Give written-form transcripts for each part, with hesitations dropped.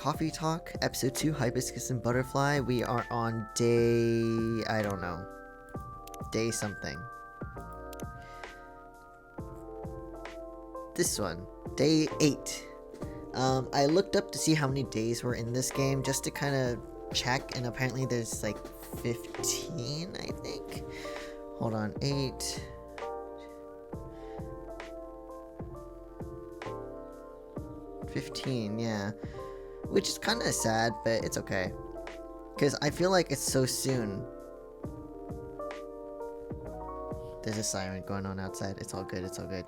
Coffee Talk, Episode 2, Hibiscus and Butterfly. We are on day... I don't know. Day something. This one. Day 8. I looked up to see how many days were in this game, just to kind of check, and apparently there's like 15, I think. Hold on, 8... 15, yeah. Which is kind of sad, but it's okay. Because I feel like it's so soon. There's a siren going on outside. It's all good, it's all good.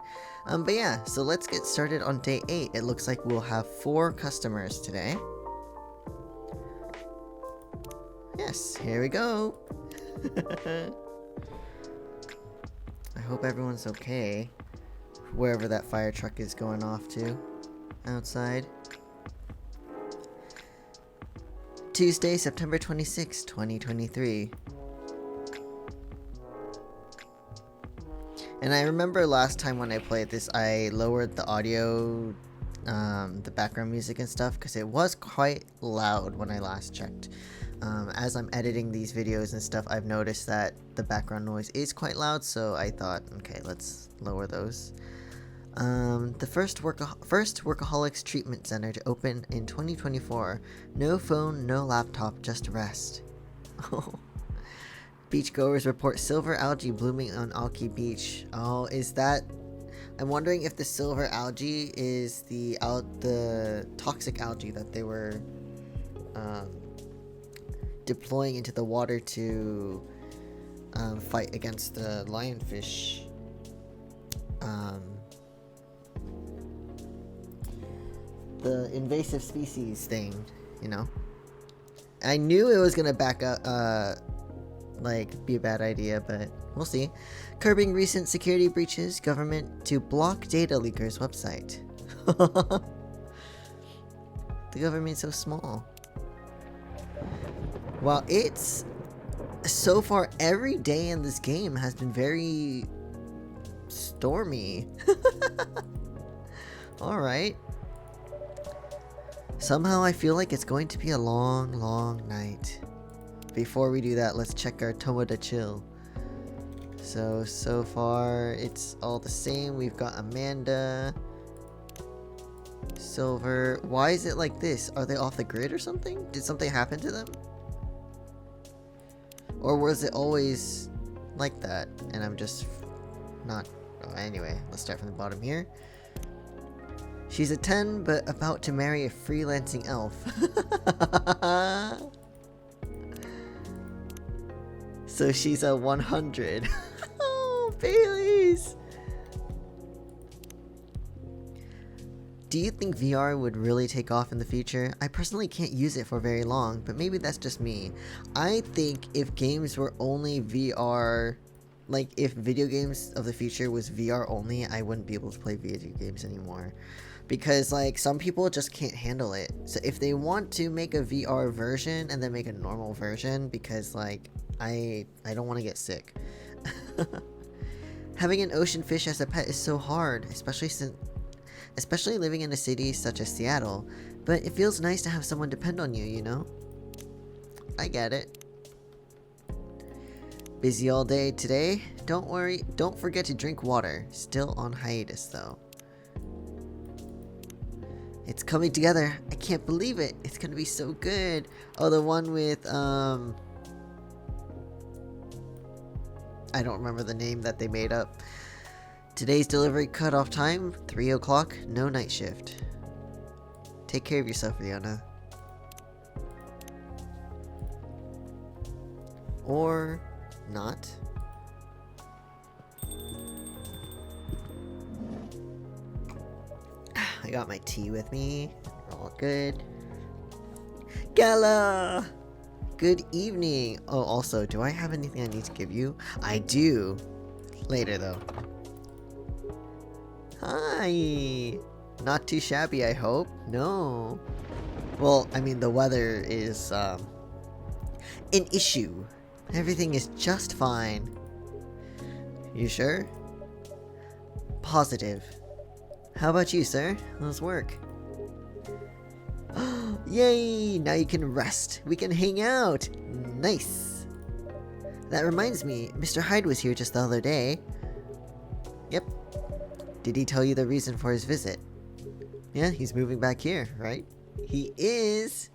But yeah, so let's get started on day 8. It looks like we'll have 4 customers today. Yes, here we go. I hope everyone's okay. Wherever that fire truck is going off to. Outside. Tuesday, September 26, 2023. And I remember last time when I played this, I lowered the audio, the background music and stuff, because it was quite loud when I last checked. As I'm editing these videos and stuff, I've noticed that the background noise is quite loud, so I thought, okay, let's lower those. The first Workaholics Treatment Center to open in 2024. No phone, no laptop, just rest. Beachgoers report silver algae blooming on Alki Beach. Oh, is that... I'm wondering if the silver algae is the toxic algae that they were deploying into the water to fight against the lionfish. The invasive species thing, you know. I knew it was gonna back up, be a bad idea, but we'll see. Curbing recent security breaches, government to block data leakers website. The government's so small. Well, it's so far every day in this game has been very stormy. All right. Somehow I feel like it's going to be a long, long night. Before we do that, let's check our Tomoda Chill. So far, it's all the same. We've got Amanda. Silver. Why is it like this? Are they off the grid or something? Did something happen to them? Or was it always like that? And I'm just not... Oh, anyway, let's start from the bottom here. She's a 10, but about to marry a freelancing elf. So she's a 100. Oh, Baileys! Do you think VR would really take off in the future? I personally can't use it for very long, but maybe that's just me. I think if games were only VR... Like, if video games of the future was VR only, I wouldn't be able to play video games anymore. Because, like, some people just can't handle it. So if they want to make a VR version and then make a normal version, because, like, I don't want to get sick. Having an ocean fish as a pet is so hard, especially living in a city such as Seattle. But it feels nice to have someone depend on you, you know? I get it. Busy all day today? Don't worry, don't forget to drink water. Still on hiatus, though. It's coming together. I can't believe it. It's gonna be so good. Oh, the one with, I don't remember the name that they made up. Today's delivery cutoff time, 3 o'clock, no night shift. Take care of yourself, Rihanna. Or not. I got my tea with me. All good. Gala! Good evening. Oh, also, do I have anything I need to give you? I do. Later, though. Hi! Not too shabby, I hope. No. Well, I mean, the weather is, an issue. Everything is just fine. You sure? Positive. How about you, sir? How's work? Yay! Now you can rest. We can hang out. Nice. That reminds me, Mr. Hyde was here just the other day. Yep. Did he tell you the reason for his visit? Yeah, he's moving back here, right? He is.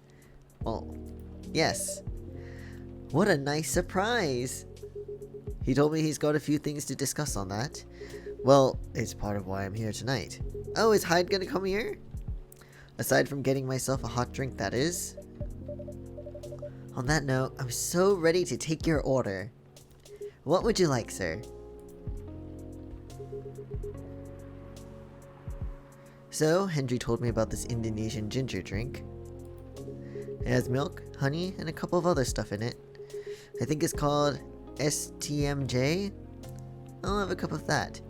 Well, yes. What a nice surprise. He told me he's got a few things to discuss on that. Well, it's part of why I'm here tonight. Oh, is Hyde gonna come here? Aside from getting myself a hot drink, that is. On that note, I'm so ready to take your order. What would you like, sir? So, Hendry told me about this Indonesian ginger drink. It has milk, honey, and a couple of other stuff in it. I think it's called STMJ. I'll have a cup of that.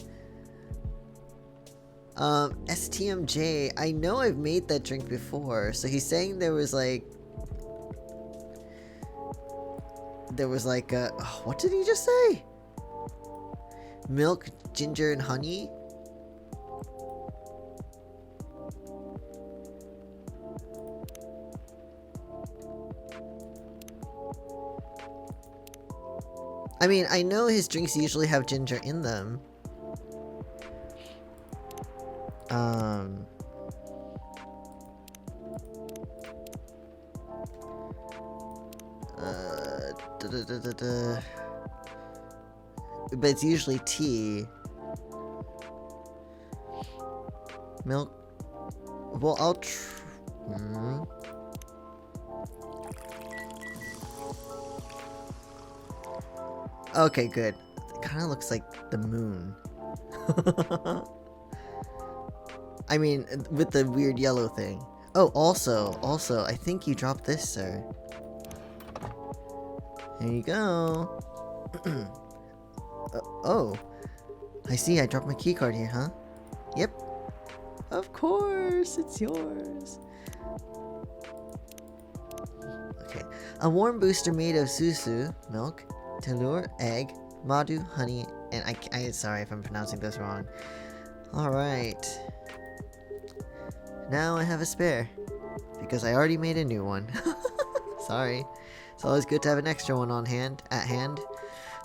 STMJ, I know I've made that drink before, so he's saying there was like a, what did he just say? Milk, ginger, and honey? I mean, I know his drinks usually have ginger in them. But it's usually tea. Milk. Well, I'll Okay, good. It kind of looks like the moon. I mean, with the weird yellow thing. Oh, also, I think you dropped this, sir. There you go. Oh, I see. I dropped my keycard here, huh? Yep. Of course, it's yours. Okay. A warm booster made of susu, milk, telur, egg, madu, honey, and I sorry if I'm pronouncing this wrong. Alright. Now I have a spare. Because I already made a new one. Sorry. It's always good to have an extra one at hand.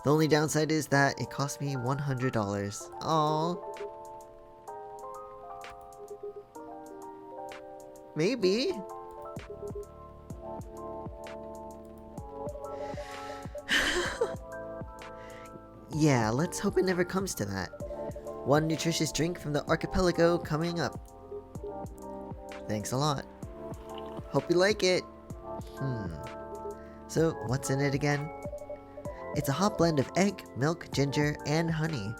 The only downside is that it cost me $100. Aww. Maybe. Yeah, let's hope it never comes to that. One nutritious drink from the archipelago coming up. Thanks a lot. Hope you like it. So, what's in it again? It's a hot blend of egg, milk, ginger, and honey.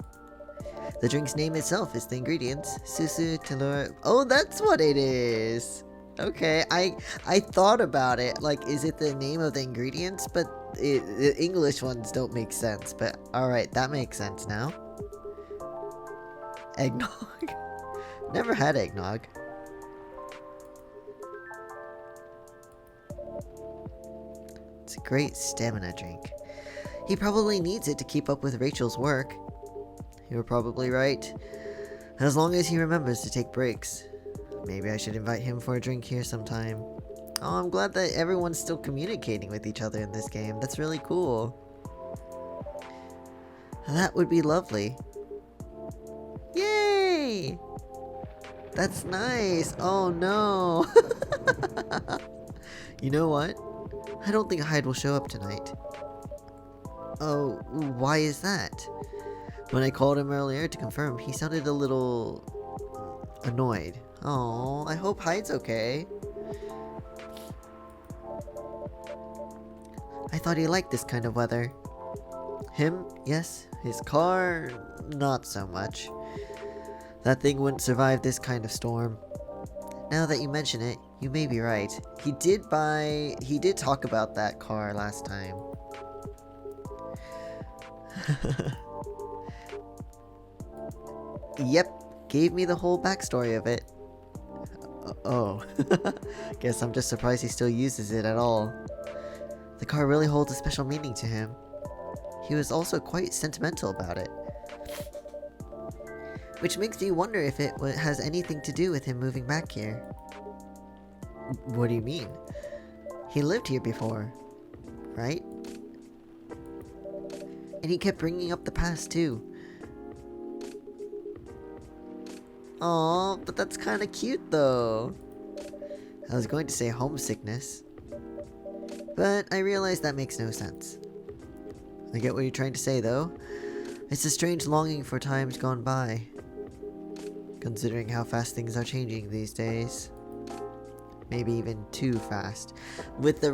The drink's name itself is the ingredients. Susu, telur... Oh, that's what it is! Okay, I thought about it. Like, is it the name of the ingredients? But the English ones don't make sense. But, alright, that makes sense now. Eggnog? Never had eggnog. It's a great stamina drink. He probably needs it to keep up with Rachel's work. You're probably right. As long as he remembers to take breaks. Maybe I should invite him for a drink here sometime. Oh, I'm glad that everyone's still communicating with each other in this game. That's really cool. That would be lovely. Yay! That's nice. Oh no. You know what? I don't think Hyde will show up tonight. Oh, why is that? When I called him earlier to confirm, he sounded a little annoyed. Oh, I hope Hyde's okay. I thought he liked this kind of weather. Him, yes. His car, not so much. That thing wouldn't survive this kind of storm. Now that you mention it, you may be right. He did talk about that car last time. Yep, gave me the whole backstory of it. Oh, guess I'm just surprised he still uses it at all. The car really holds a special meaning to him. He was also quite sentimental about it. Which makes me wonder if it has anything to do with him moving back here. What do you mean? He lived here before, right? And he kept bringing up the past too. Aw, but that's kinda cute though. I was going to say homesickness, but I realized that makes no sense. I get what you're trying to say though. It's a strange longing for times gone by, considering how fast things are changing these days. Maybe even too fast. With the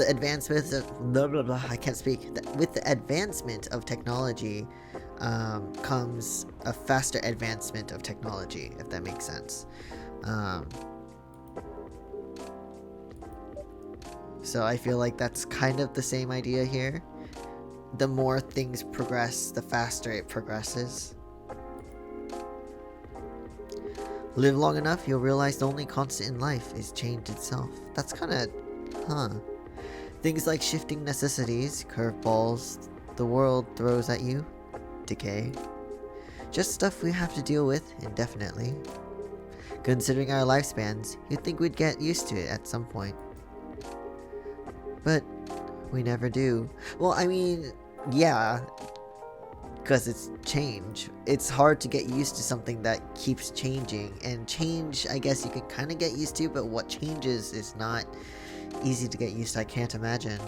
advancement of blah blah blah, I can't speak. With the advancement of technology, comes a faster advancement of technology, if that makes sense. So I feel like that's kind of the same idea here. The more things progress, the faster it progresses. Live long enough, you'll realize the only constant in life is change itself. That's kinda... huh. Things like shifting necessities, curveballs the world throws at you, decay. Just stuff we have to deal with indefinitely. Considering our lifespans, you'd think we'd get used to it at some point. But we never do. Well, I mean, yeah, because it's change. It's hard to get used to something that keeps changing. And change, I guess you can kind of get used to, but what changes is not easy to get used to. I can't imagine.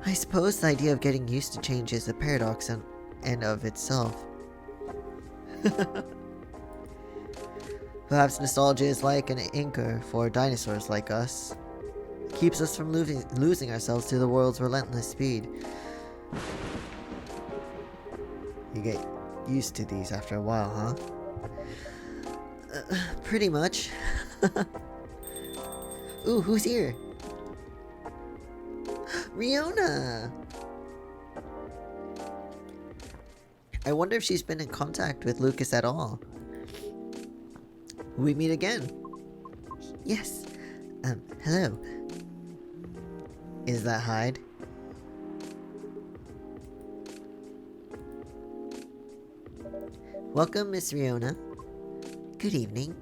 I suppose the idea of getting used to change is a paradox in of itself. Perhaps nostalgia is like an anchor for dinosaurs like us. It keeps us from losing ourselves to the world's relentless speed. You get used to these after a while, huh? Pretty much. Ooh, who's here? Riona! I wonder if she's been in contact with Lucas at all. We meet again. Yes. Hello. Is that Hyde? Welcome, Miss Riona. Good evening.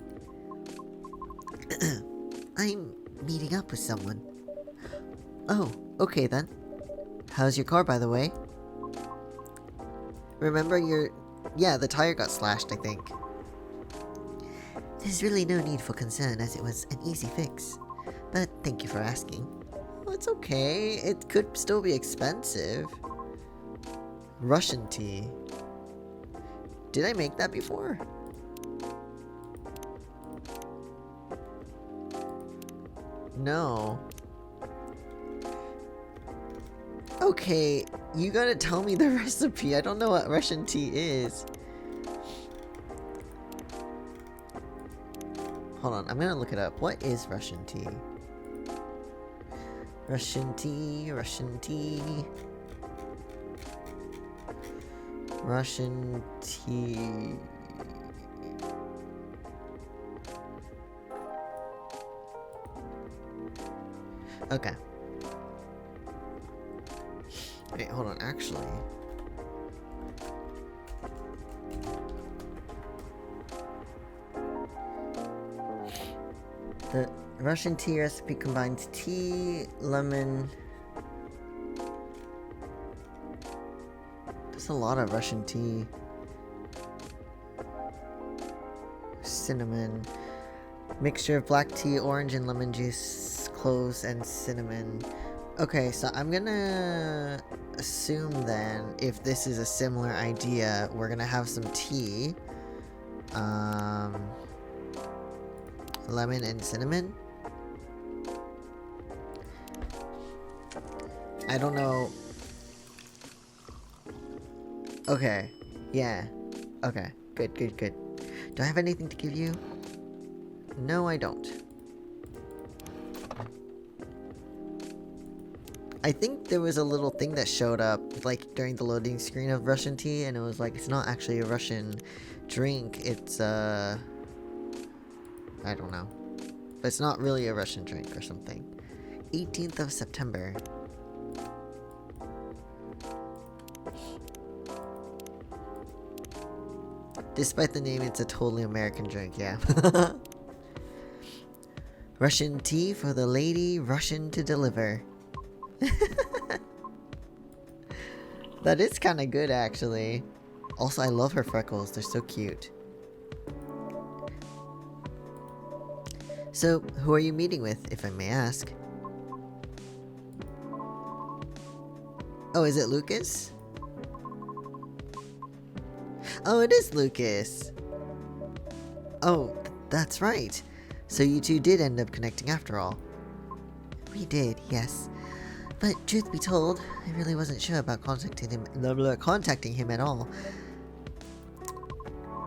I'm meeting up with someone. Oh, okay then. How's your car, by the way? Remember yeah, the tire got slashed, I think. There's really no need for concern, as it was an easy fix. But thank you for asking. Well, it's okay. It could still be expensive. Russian tea. Did I make that before? No. Okay, you gotta tell me the recipe. I don't know what Russian tea is. Hold on, I'm gonna look it up. What is Russian tea? Russian tea, Russian tea. Russian tea. Okay. Wait, hold on, actually. The Russian tea recipe combines tea, lemon... There's a lot of Russian tea. Cinnamon. Mixture of black tea, orange and lemon juice, cloves, and cinnamon. Okay, so I'm gonna assume then, if this is a similar idea, we're gonna have some tea. Lemon and cinnamon. I don't know. Okay. Yeah. Okay. Good, good, good. Do I have anything to give you? No, I don't. I think there was a little thing that showed up, like, during the loading screen of Russian tea, and it was like, it's not actually a Russian drink, it's, I don't know. But it's not really a Russian drink or something. 18th of September. Despite the name, it's a totally American drink, yeah. Russian tea for the lady, Russian to deliver. That is kind of good, actually. Also, I love her freckles. They're so cute. So, who are you meeting with, if I may ask? Oh, is it Lucas? Oh, it is Lucas. Oh, that's right. So you two did end up connecting after all. We did, yes. But truth be told, I really wasn't sure about contacting him at all.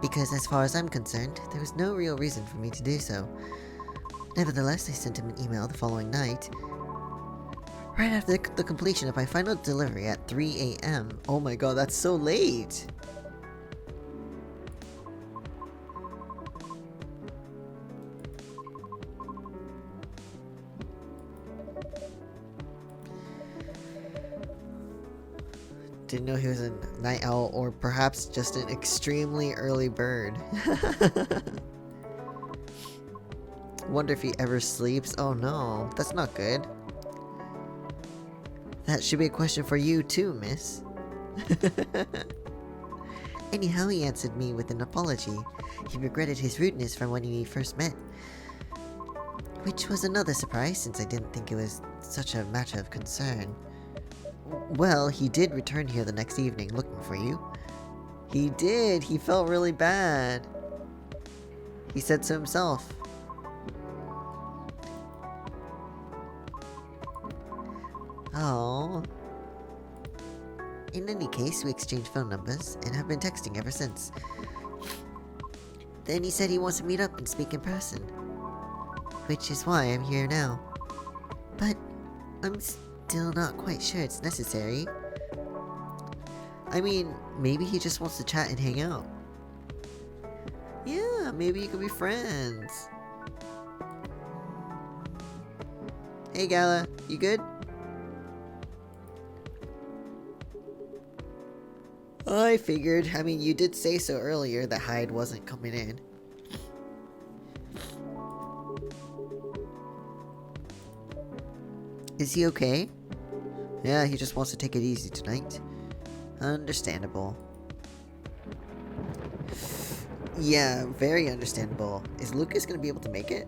Because as far as I'm concerned, there was no real reason for me to do so. Nevertheless, I sent him an email the following night, right after the completion of my final delivery at 3 a.m. Oh my god, that's so late! Didn't know he was a night owl, or perhaps just an extremely early bird. Wonder if he ever sleeps. Oh no, that's not good. That should be a question for you too, miss. Anyhow, he answered me with an apology. He regretted his rudeness from when we first met. Which was another surprise, since I didn't think it was such a matter of concern. Well, he did return here the next evening looking for you. He did! He felt really bad. He said so himself. Oh. In any case, we exchanged phone numbers and have been texting ever since. Then he said he wants to meet up and speak in person. Which is why I'm here now. But I'm still not quite sure it's necessary. I mean, maybe he just wants to chat and hang out. Yeah, maybe you could be friends. Hey Gala, you good? I figured. I mean, you did say so earlier that Hyde wasn't coming in. Is he okay? Yeah, he just wants to take it easy tonight. Understandable. Yeah, very understandable. Is Lucas gonna be able to make it?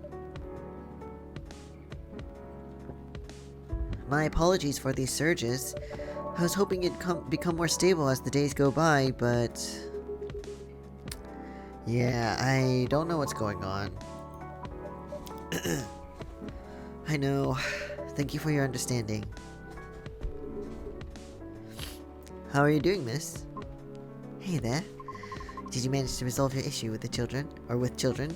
My apologies for these surges. I was hoping it'd become more stable as the days go by, but... yeah, I don't know what's going on. I know. Thank you for your understanding. How are you doing, miss? Hey there. Did you manage to resolve your issue with the children? Or with children?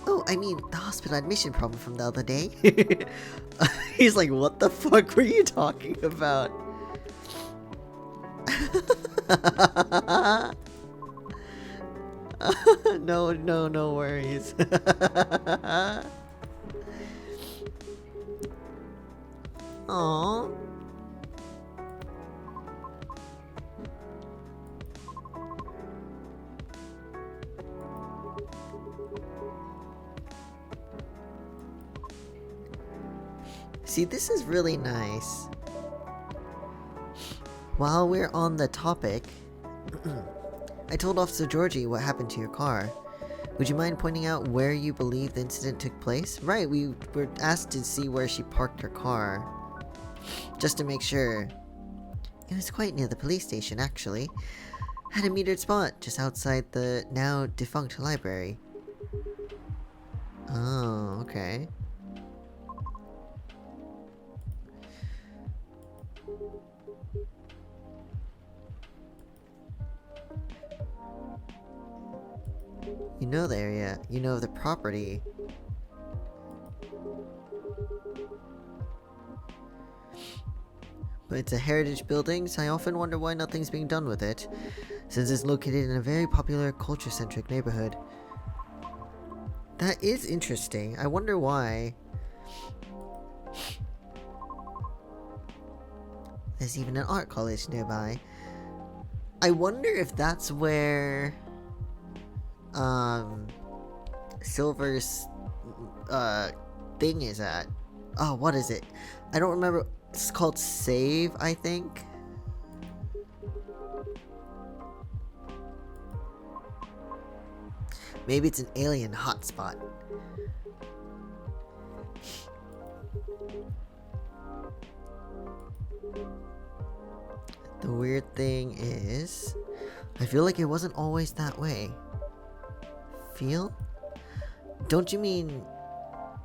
Oh, I mean, the hospital admission problem from the other day. He's like, what the fuck were you talking about? No worries. Aww. See, this is really nice. While we're on the topic, I told Officer Georgie what happened to your car. Would you mind pointing out where you believe the incident took place? Right, we were asked to see where she parked her car. Just to make sure. It was quite near the police station, actually. Had a metered spot just outside the now defunct library. Oh, okay. You know the area. You know the property. But it's a heritage building, so I often wonder why nothing's being done with it, since it's located in a very popular culture-centric neighborhood. That is interesting. I wonder why. There's even an art college nearby. I wonder if that's where Silver's thing is at. Oh, what is it? I don't remember. It's called Save, I think. Maybe it's an alien hotspot. The weird thing is, I feel like it wasn't always that way. Feel? Don't you mean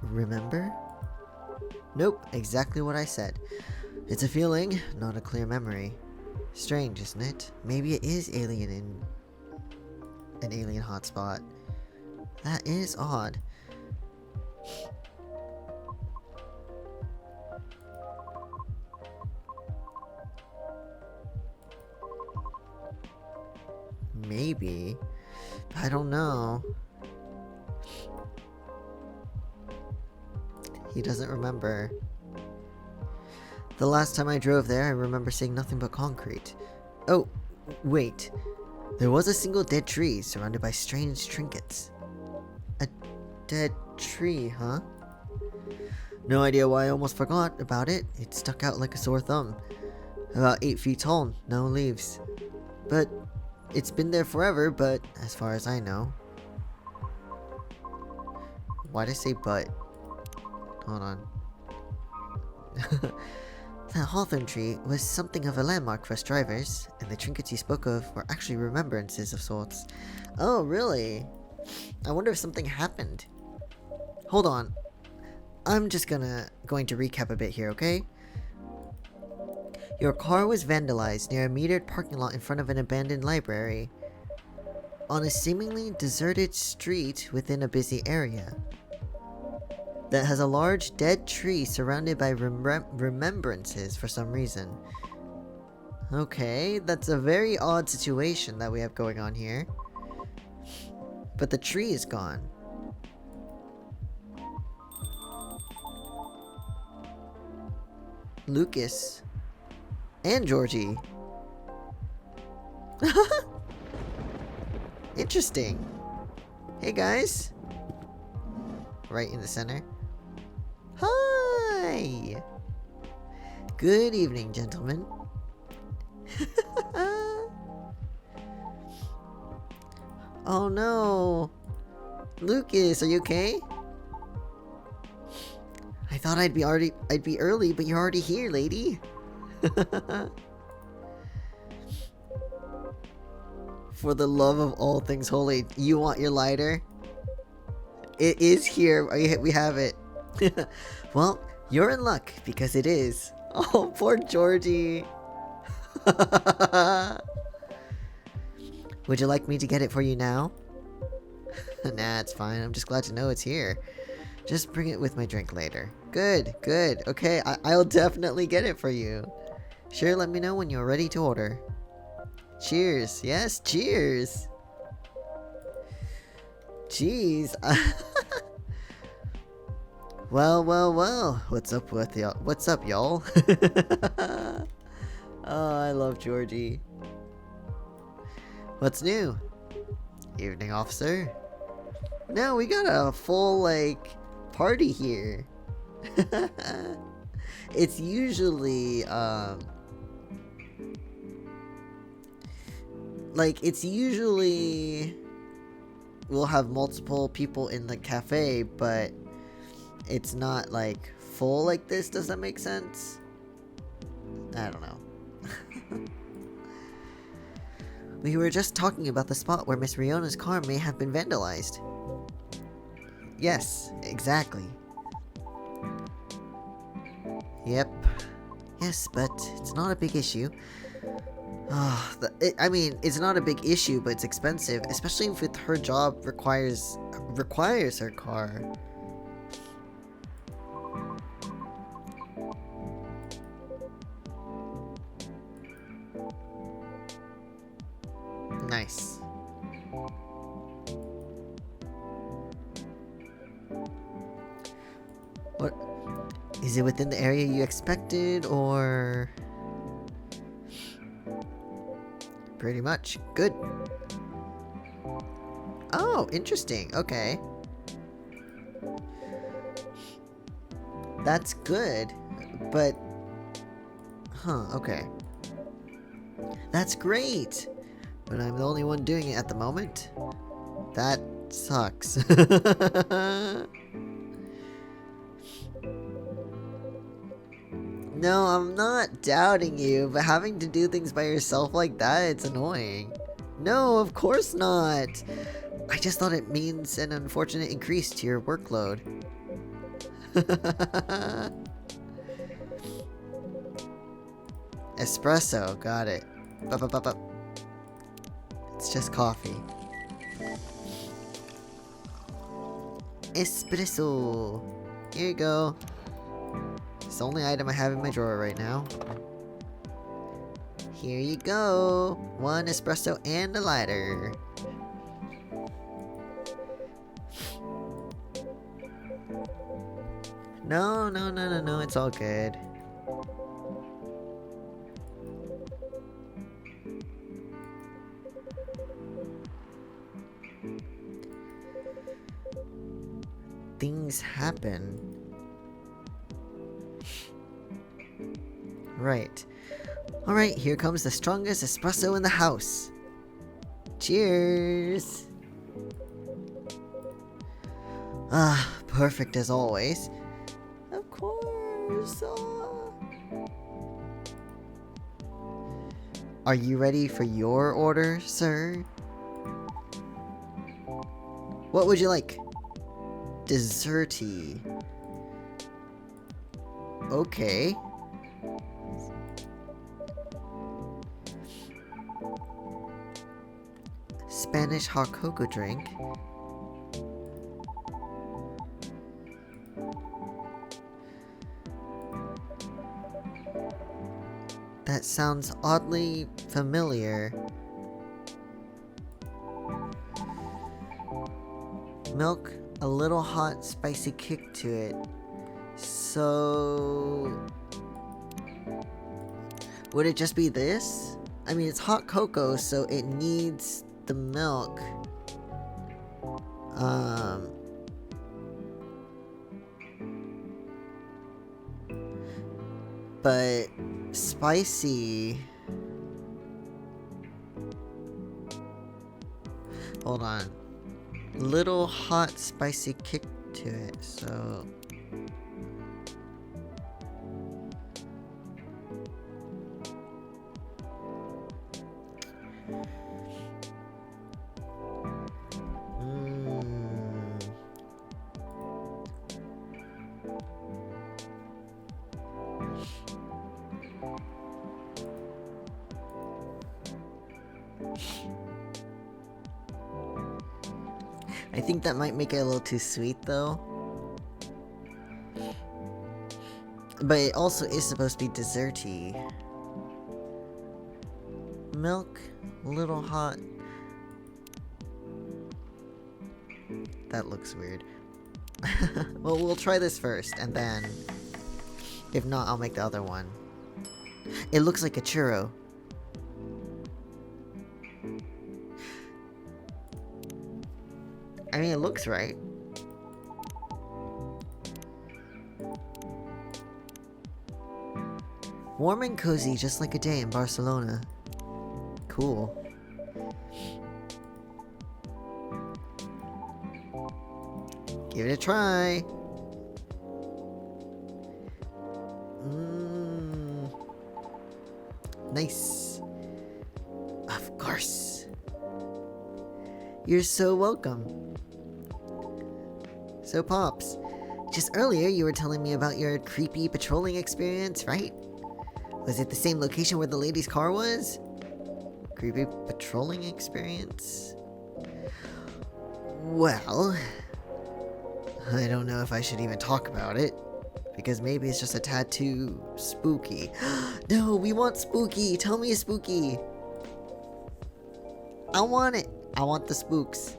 remember? Nope, exactly what I said. It's a feeling, not a clear memory. Strange, isn't it? Maybe it is alien in an alien hotspot. That is odd. Maybe. I don't know. He doesn't remember. The last time I drove there, I remember seeing nothing but concrete. Oh, wait. There was a single dead tree surrounded by strange trinkets. A dead tree, huh? No idea why I almost forgot about it. It stuck out like a sore thumb. About 8 feet tall, no leaves. But it's been there forever, but as far as I know. Why'd I say but? Hold on. That hawthorn tree was something of a landmark for us drivers, and the trinkets you spoke of were actually remembrances of sorts. Oh, really? I wonder if something happened. Hold on. I'm just going to recap a bit here, okay? Your car was vandalized near a metered parking lot in front of an abandoned library, on a seemingly deserted street within a busy area that has a large dead tree surrounded by remembrances for some reason. Okay, that's a very odd situation that we have going on here. But the tree is gone. Lucas and Georgie. Interesting. Hey guys. Right in the center. Hi. Good evening, gentlemen. Oh no. Lucas, are you okay? I thought I'd be early, but you're already here, lady. For the love of all things holy, you want your lighter? It is here. We have it. Well, you're in luck because it is. Oh, poor Georgie. Would you like me to get it for you now? Nah, it's fine. I'm just glad to know it's here. Just bring it with my drink later. Good, good. Okay, I'll definitely get it for you. Sure, let me know when you're ready to order. Cheers. Yes, cheers. Jeez. Well. What's up with y'all? What's up, y'all? Oh, I love Georgie. What's new? Evening, officer. No, we got a full, like, party here. It's usually, we'll have multiple people in the cafe, but it's not, like, full like this. Does that make sense? I don't know. We were just talking about the spot where Miss Riona's car may have been vandalized. Yes, exactly. Yep. Yes, but it's not a big issue. I mean, it's not a big issue, but it's expensive, especially if her job requires her car. Nice. What? Is it within the area you expected, or... Pretty much. Good. Oh, interesting. Okay. That's good. But... Huh, okay. That's great! But I'm the only one doing it at the moment. That sucks. No, I'm not doubting you, but having to do things by yourself like that, it's annoying. No, of course not. I just thought it means an unfortunate increase to your workload. Espresso, got it. Bup. It's just coffee. Espresso. Here you go. It's the only item I have in my drawer right now. Here you go. 1 espresso and a lighter. No, it's all good. Things happen. Right. Alright, here comes the strongest espresso in the house. Cheers! Ah, perfect as always. Of course. Are you ready for your order, sir? What would you like? Desserty. Okay. Spanish hot cocoa drink. That sounds oddly familiar. Milk, a little hot, spicy kick to it. So... would it just be this? I mean, it's hot cocoa, so it needs the milk. But spicy. Hold on. Little hot spicy kick to it, so... I think that might make it a little too sweet though. But it also is supposed to be desserty. Milk, little hot. That looks weird. Well, we'll try this first, and then... if not, I'll make the other one. It looks like a churro. I mean, it looks right. Warm and cozy, just like a day in Barcelona. Cool. Give it a try. Nice. Of course. You're so welcome. So, Pops, just earlier you were telling me about your creepy patrolling experience, right? Was it the same location where the lady's car was? Creepy patrolling experience? Well, I don't know if I should even talk about it, because maybe it's just a tad too spooky. No, we want spooky! Tell me a spooky! I want it! I want the spooks.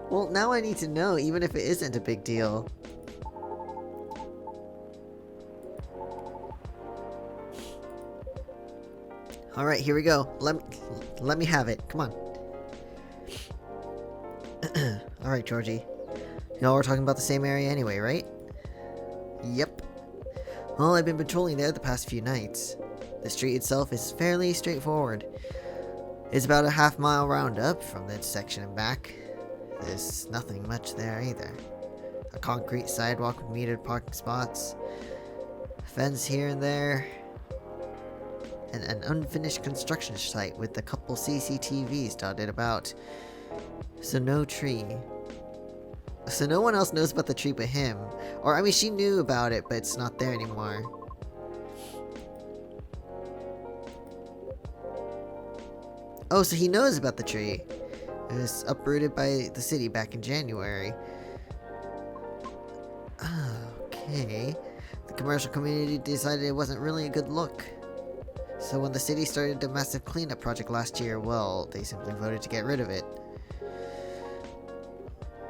Well, now I need to know, even if it isn't a big deal. Alright, here we go. Let me have it. Come on. Alright, Georgie. Y'all were talking about the same area anyway, right? Yep. Well, I've been patrolling there the past few nights. The street itself is fairly straightforward. It's about a half-mile roundup from this section and back. There's nothing much there either. A concrete sidewalk with metered parking spots, a fence here and there, and an unfinished construction site with a couple CCTVs dotted about. So no tree. So no one else knows about the tree but him. Or, I mean, she knew about it, but it's not there anymore. Oh, so he knows about the tree. It was uprooted by the city back in January. Okay. The commercial community decided it wasn't really a good look. So when the city started a massive cleanup project last year, well, they simply voted to get rid of it.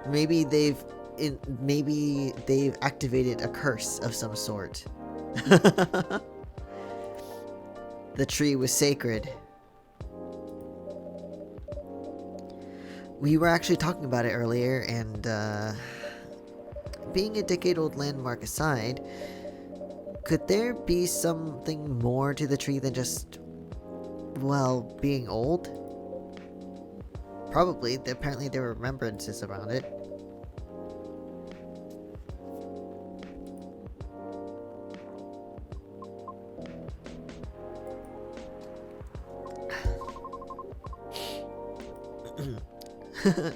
Maybe they've activated a curse of some sort. The tree was sacred. We were actually talking about it earlier, and being a decade-old landmark aside, could there be something more to the tree than just, well, being old? Probably. Apparently there were remembrances around it.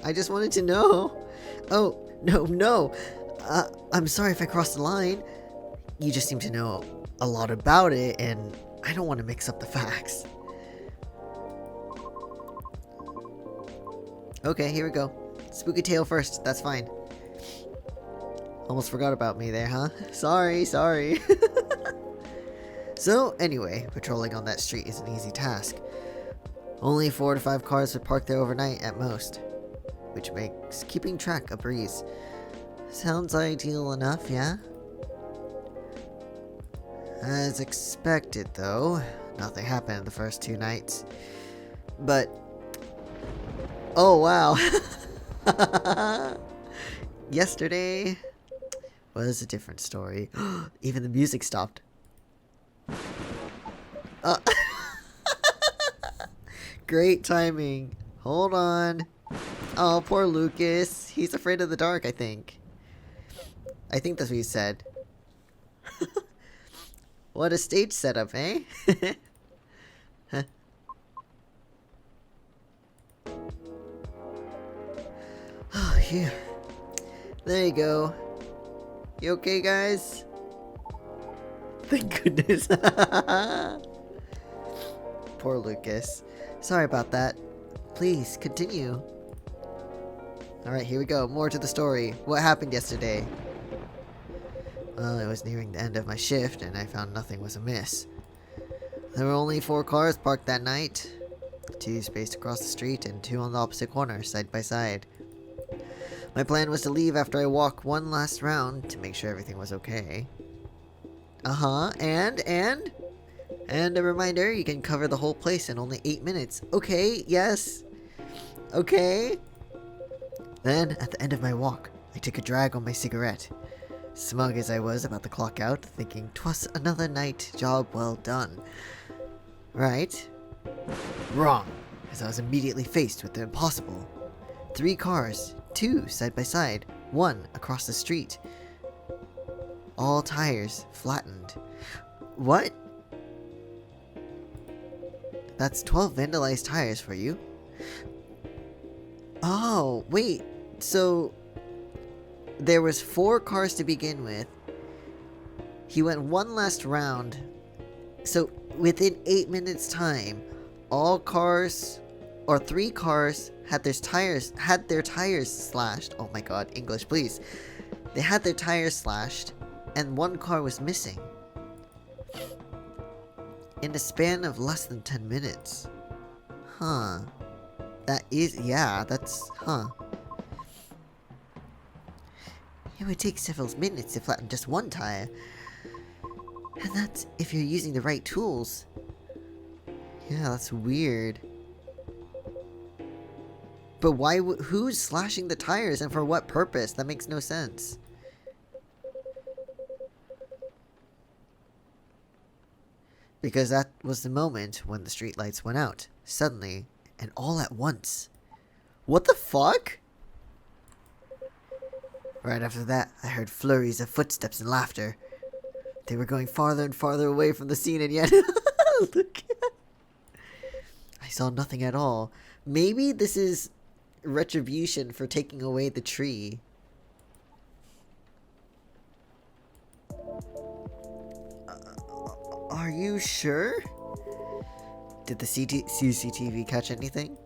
I just wanted to know. Oh, no. I'm sorry if I crossed the line. You just seem to know a lot about it, and I don't want to mix up the facts. Okay, here we go. Spooky tale first, that's fine. Almost forgot about me there, huh? Sorry. So, anyway, patrolling on that street is an easy task. Only 4 to 5 cars would park there overnight at most, which makes keeping track a breeze. Sounds ideal enough, yeah? As expected, though, nothing happened the first 2 nights. But... oh, wow. Yesterday was a different story. Even the music stopped. Great timing. Hold on. Oh, poor Lucas. He's afraid of the dark, I think. I think that's what he said. What a stage setup, eh? Huh. Oh, phew. There you go. You okay, guys? Thank goodness. Poor Lucas. Sorry about that. Please, continue. Alright, here we go. More to the story. What happened yesterday? Well, it was nearing the end of my shift, and I found nothing was amiss. There were only 4 cars parked that night. 2 spaced across the street, and 2 on the opposite corner, side by side. My plan was to leave after I walk one last round to make sure everything was okay. And a reminder, you can cover the whole place in only 8 minutes. Okay, yes. Okay. Then, at the end of my walk, I took a drag on my cigarette. Smug as I was about the clock out, thinking 'twas another night job well done. Right? Wrong, as I was immediately faced with the impossible. 3 cars, 2 side by side, 1 across the street. All tires flattened. What? That's 12 vandalized tires for you. Oh, wait. So, there was 4 cars to begin with. He went one last round. So, within 8 minutes time, all cars, or 3 cars, had their tires slashed. Oh my god, English, please. They had their tires slashed, and 1 car was missing. In a span of less than 10 minutes. Huh. That is, yeah, that's, huh. It would take several minutes to flatten just one tire. And that's if you're using the right tools. Yeah, that's weird. But why? Who's slashing the tires and for what purpose? That makes no sense. Because that was the moment when the streetlights went out. Suddenly, and all at once. What the fuck? Right after that, I heard flurries of footsteps and laughter. They were going farther and farther away from the scene, and yet... Look. I saw nothing at all. Maybe this is retribution for taking away the tree. Are you sure? Did the CCTV catch anything?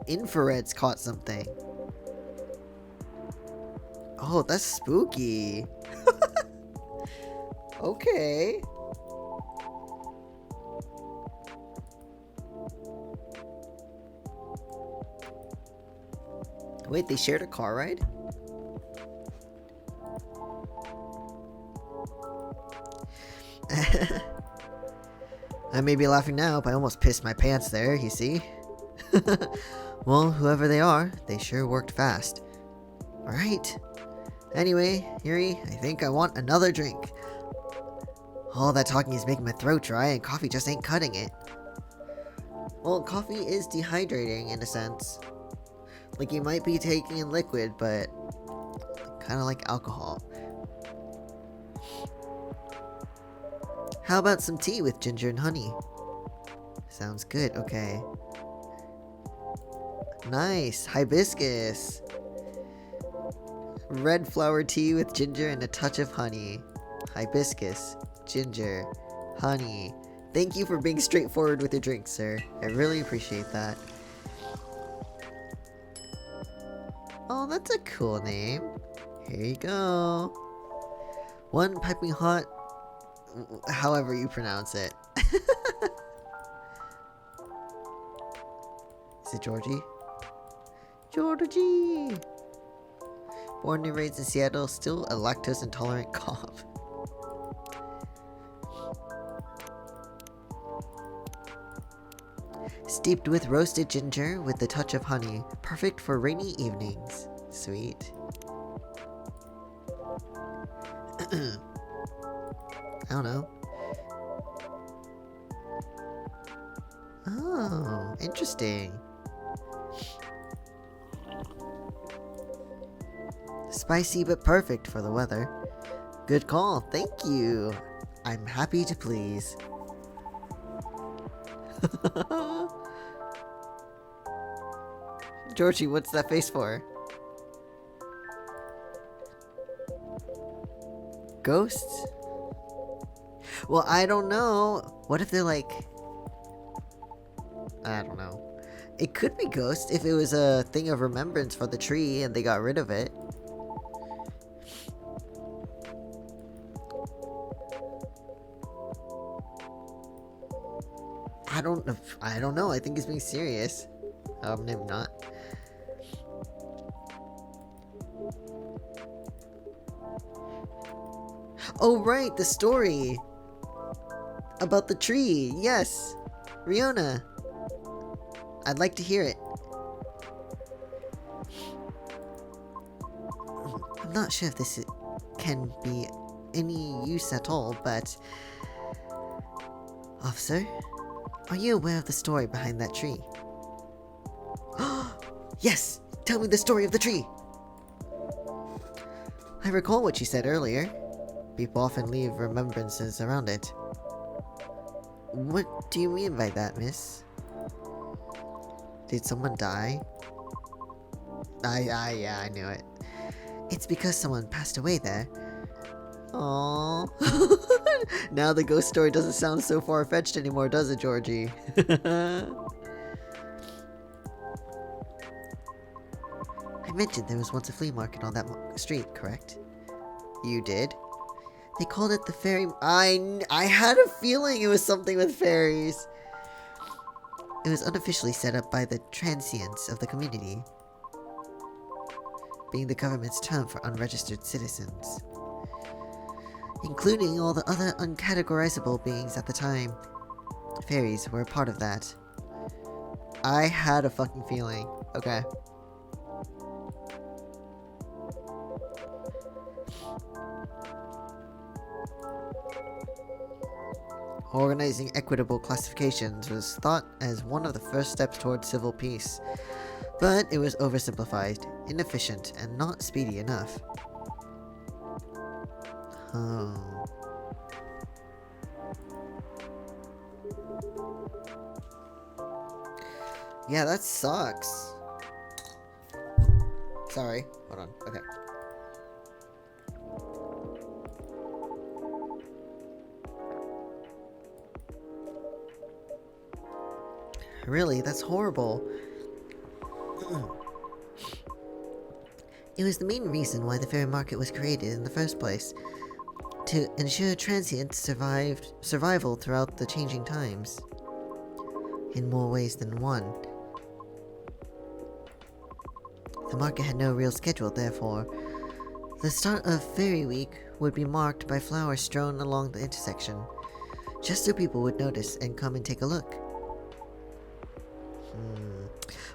Infrared's caught something. Oh, that's spooky. Okay. Wait, they shared a car ride? I may be laughing now, but I almost pissed my pants there, you see? Well, whoever they are, they sure worked fast. Alright. Anyway, Yuri, I think I want another drink. All that talking is making my throat dry, and coffee just ain't cutting it. Well, coffee is dehydrating in a sense. Like, you might be taking in liquid, but kind of like alcohol. How about some tea with ginger and honey? Sounds good, okay. Nice, hibiscus. Red flower tea with ginger and a touch of honey. Hibiscus, ginger, honey. Thank you for being straightforward with your drink, sir. I really appreciate that. Oh, that's a cool name. Here you go. One piping hot, however you pronounce it. Is it Georgie? Georgie! Born and raised in Seattle, still a lactose intolerant cop. Steeped with roasted ginger with a touch of honey. Perfect for rainy evenings. Sweet. I don't know. Oh, interesting. Spicy but perfect for the weather. Good call, thank you. I'm happy to please. Georgie, what's that face for? Ghosts? Well, I don't know. What if they're like... I don't know. It could be ghosts if it was a thing of remembrance for the tree and they got rid of it. I don't know. I think he's being serious. Maybe not. Oh, right, the story about the tree. Yes, Riona. I'd like to hear it. I'm not sure if this can be any use at all, but... Officer, are you aware of the story behind that tree? Yes! Tell me the story of the tree! I recall what you said earlier. People often leave remembrances around it. What do you mean by that, miss? Did someone die? Yeah, I knew it. It's because someone passed away there. Aww. Now the ghost story doesn't sound so far-fetched anymore, does it, Georgie? I mentioned there was once a flea market on that street, correct? You did? They called it the fairy... I had a feeling it was something with fairies. It was unofficially set up by the transients of the community. being the government's term for unregistered citizens, including all the other uncategorizable beings at the time. Fairies were a part of that. I had a fucking feeling. Okay. Organizing equitable classifications was thought as one of the first steps towards civil peace, but it was oversimplified, inefficient, and not speedy enough. Oh. Yeah, that sucks. Sorry. Hold on. Okay. Really? That's horrible. It was the main reason why the fairy market was created in the first place, to ensure transient survival throughout the changing times. In more ways than one. The market had no real schedule, therefore. The start of Fairy Week would be marked by flowers strewn along the intersection, just so people would notice and come and take a look.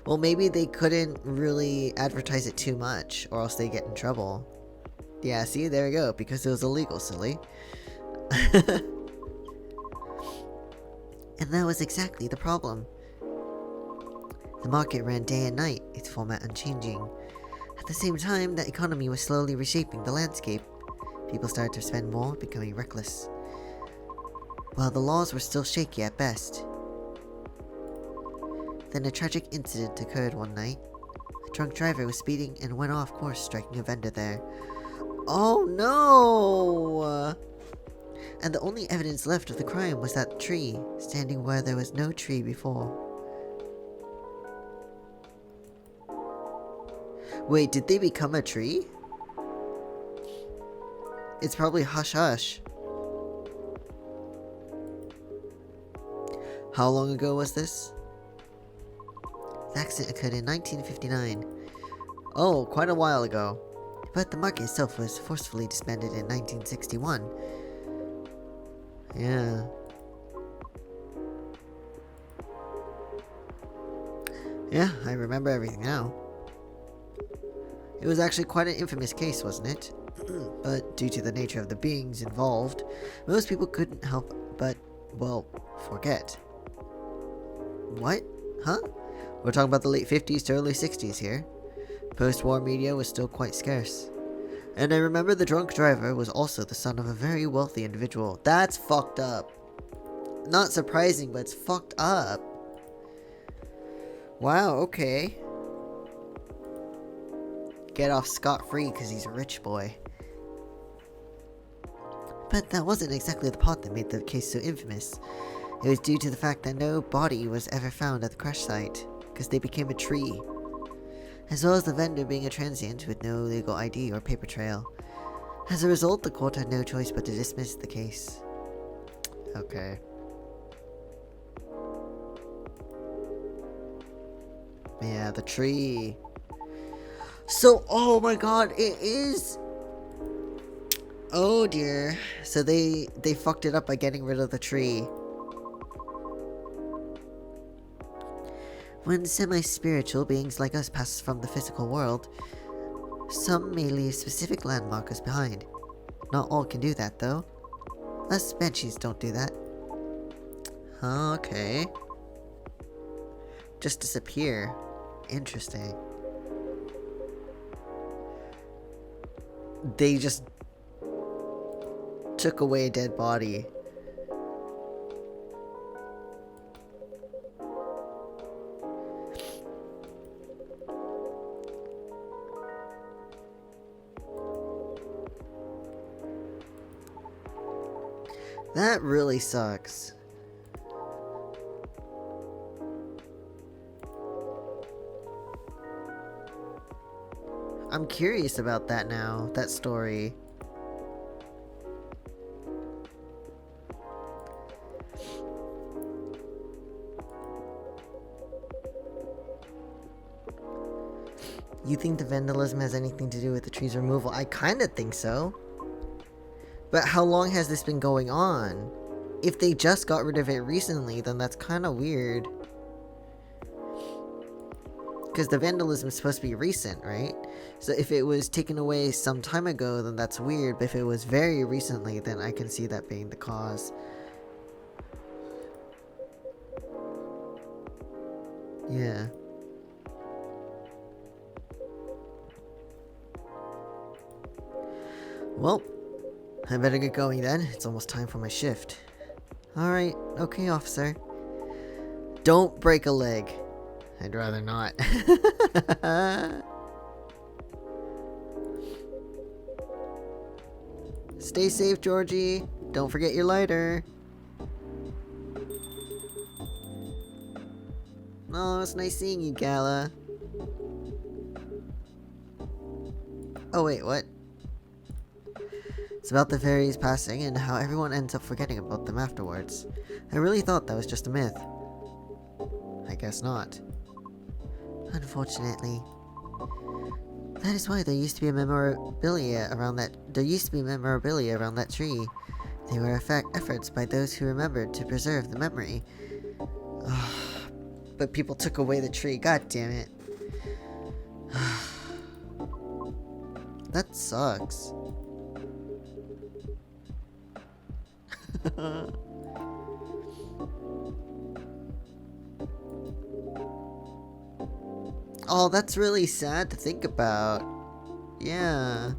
Well, maybe they couldn't really advertise it too much, or else they get in trouble. Yeah, see, there you go, because it was illegal, silly. And that was exactly the problem. The market ran day and night, its format unchanging. At the same time, the economy was slowly reshaping the landscape. People started to spend more, becoming reckless, while the laws were still shaky at best. Then a tragic incident occurred one night. A drunk driver was speeding and went off course, striking a vendor there. Oh no! And the only evidence left of the crime was that tree, standing where there was no tree before. Wait, did they become a tree? It's probably hush hush. How long ago was this? The accident occurred in 1959. Oh, quite a while ago. But the market itself was forcefully disbanded in 1961. Yeah. Yeah, I remember everything now. It was actually quite an infamous case, wasn't it? But due to the nature of the beings involved, most people couldn't help but, well, forget. What? Huh? We're talking about the late 50s to early 60s here. Post-war media was still quite scarce. And I remember the drunk driver was also the son of a very wealthy individual. That's fucked up. Not surprising, but it's fucked up. Wow, okay. Get off scot-free because he's a rich boy. But that wasn't exactly the part that made the case so infamous. It was due to the fact that no body was ever found at the crash site, because they became a tree. As well as the vendor being a transient with no legal ID or paper trail. As a result, the court had no choice but to dismiss the case. Okay. Yeah, the tree. So, oh my god, it is... Oh dear. So they fucked it up by getting rid of the tree. When semi-spiritual beings like us pass from the physical world, some may leave specific landmarkers behind. Not all can do that, though. Us banshees don't do that. Okay. Just disappear. Interesting. They just took away a dead body. That really sucks. I'm curious about that now, that story. You think the vandalism has anything to do with the tree's removal? I kinda think so. But how long has this been going on? If they just got rid of it recently, then that's kinda weird. Because the vandalism is supposed to be recent, right? So if it was taken away some time ago, then that's weird. But if it was very recently, then I can see that being the cause. Yeah. Well, I better get going then. It's almost time for my shift. Alright, okay, officer. Don't break a leg. I'd rather not. Stay safe, Georgie. Don't forget your lighter. Oh, it's nice seeing you, Gala. Oh, wait, what? It's about the fairies passing and how everyone ends up forgetting about them afterwards. I really thought that was just a myth. I guess not. Unfortunately. That is why there used to be memorabilia around that tree. They were efforts by those who remembered to preserve the memory. But people took away the tree. God damn it. That sucks. Oh, that's really sad to think about. Yeah.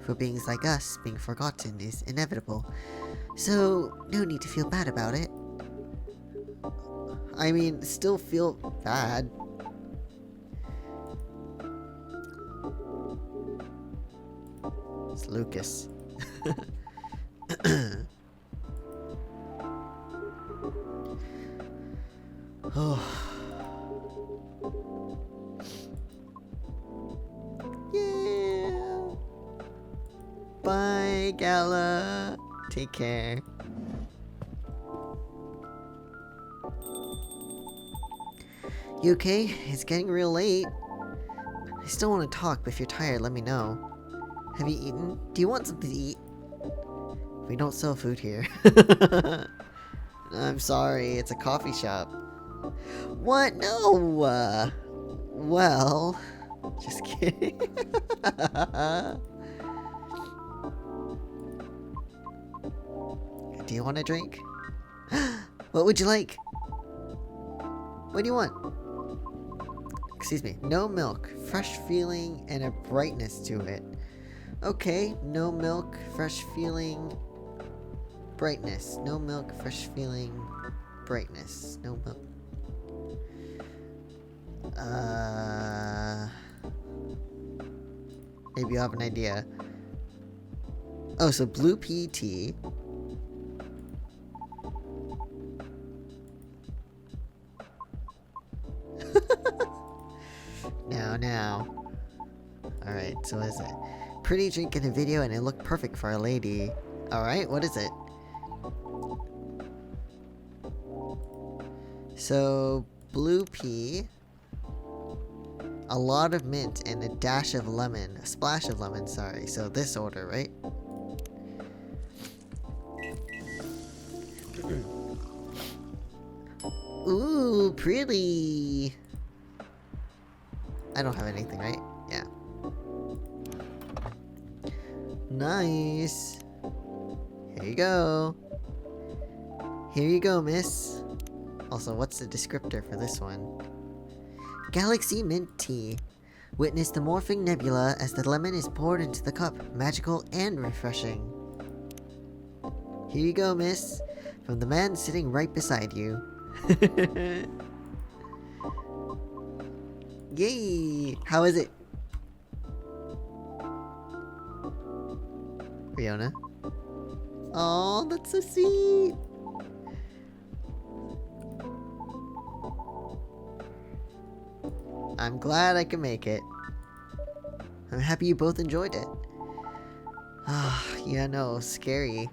For beings like us, being forgotten is inevitable. So, no need to feel bad about it. I mean, still feel bad. It's Lucas. Oh. Yeah. Bye, Gala. Take care. You okay? It's getting real late. I still want to talk, but if you're tired, let me know. Have you eaten? Do you want something to eat? We don't sell food here. I'm sorry, it's a coffee shop. What? No! Well... Just kidding. Do you want a drink? What would you like? What do you want? Excuse me. No milk, fresh feeling, and a brightness to it. Okay, no milk, fresh feeling, brightness. No milk, fresh feeling, brightness. No milk. Maybe you have an idea. Oh, so blue pea tea. Now. Alright, so what is it? Pretty drink in a video and it looked perfect for a lady. Alright, what is it? So, blue pea, a lot of mint, and a dash of lemon. A splash of lemon, sorry. So this order, right? Ooh, pretty! I don't have anything, right? Yeah. Nice! Here you go. Here you go, miss. Also, what's the descriptor for this one? Galaxy Mint Tea. Witness the morphing nebula as the lemon is poured into the cup. Magical and refreshing. Here you go, miss. From the man sitting right beside you. Yay! How is it? Riona? Oh, that's so sweet! I'm glad I can make it. I'm happy you both enjoyed it. Ah, yeah, no, scary.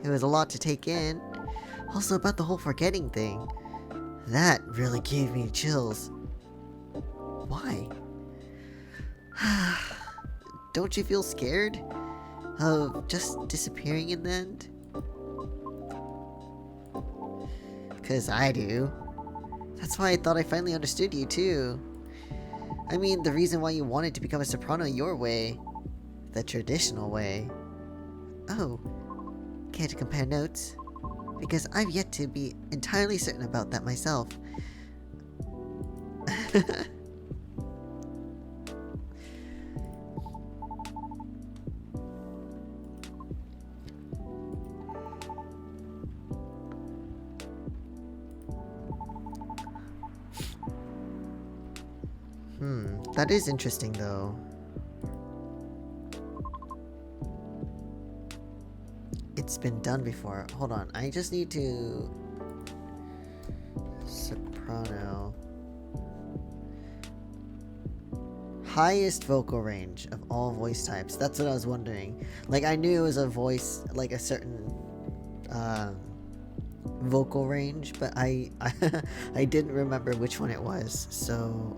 It was a lot to take in. Also about the whole forgetting thing. That really gave me chills. Why? Don't you feel scared of just disappearing in the end? 'Cause I do. That's why I thought I finally understood you too. I mean, the reason why you wanted to become a soprano your way. The traditional way. Oh, care to compare notes? Because I've yet to be entirely certain about that myself. That is interesting though. It's been done before. Hold on, I just need to... Soprano. Highest vocal range of all voice types. That's what I was wondering. Like, I knew it was a voice, like a certain vocal range, but I I didn't remember which one it was. So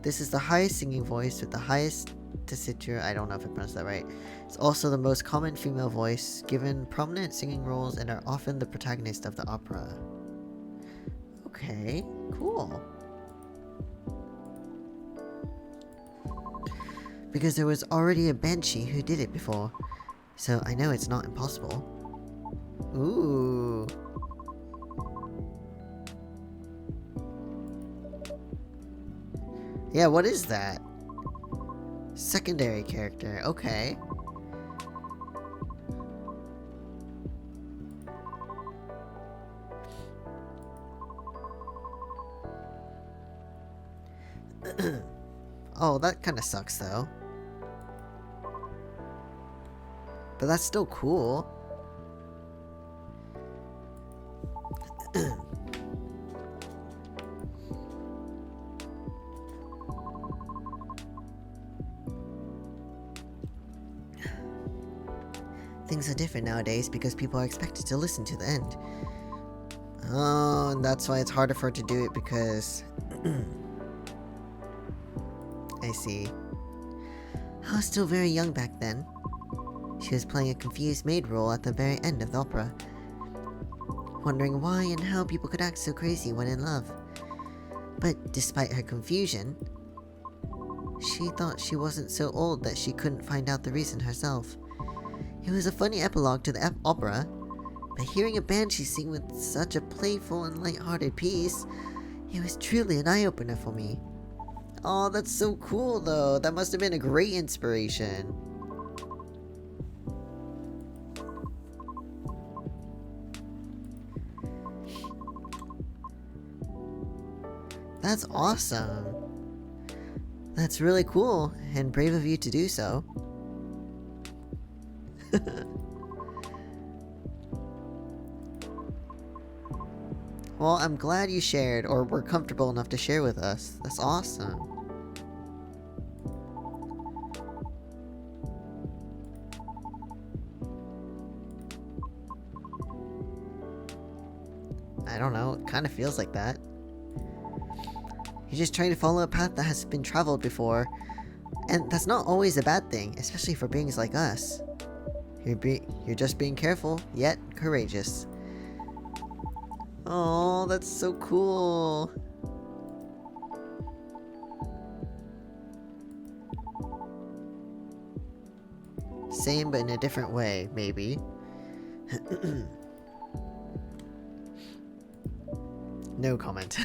this is the highest singing voice with the highest tessitura. I don't know if I pronounced that right. It's also the most common female voice, given prominent singing roles, and are often the protagonist of the opera. Okay, cool. Because there was already a banshee who did it before, so I know it's not impossible. Ooh. Yeah, what is that? Secondary character, okay. Oh, that kind of sucks though. But that's still cool. Things are different nowadays because people are expected to listen to the end. Oh, and that's why it's harder for her to do it because... I see. I was still very young back then. She was playing a confused maid role at the very end of the opera, wondering why and how people could act so crazy when in love. But despite her confusion, she thought she wasn't so old that she couldn't find out the reason herself. It was a funny epilogue to the opera, but hearing a banshee sing with such a playful and light-hearted piece, it was truly an eye-opener for me. Oh, that's so cool though. That must have been a great inspiration. That's awesome. That's really cool and brave of you to do so. Well, I'm glad you shared, or were comfortable enough to share with us. That's awesome. I don't know, it kind of feels like that. You're just trying to follow a path that has been traveled before, and that's not always a bad thing, especially for beings like us. You're just being careful, yet courageous. Oh, that's so cool. Same, but in a different way, maybe. No comment.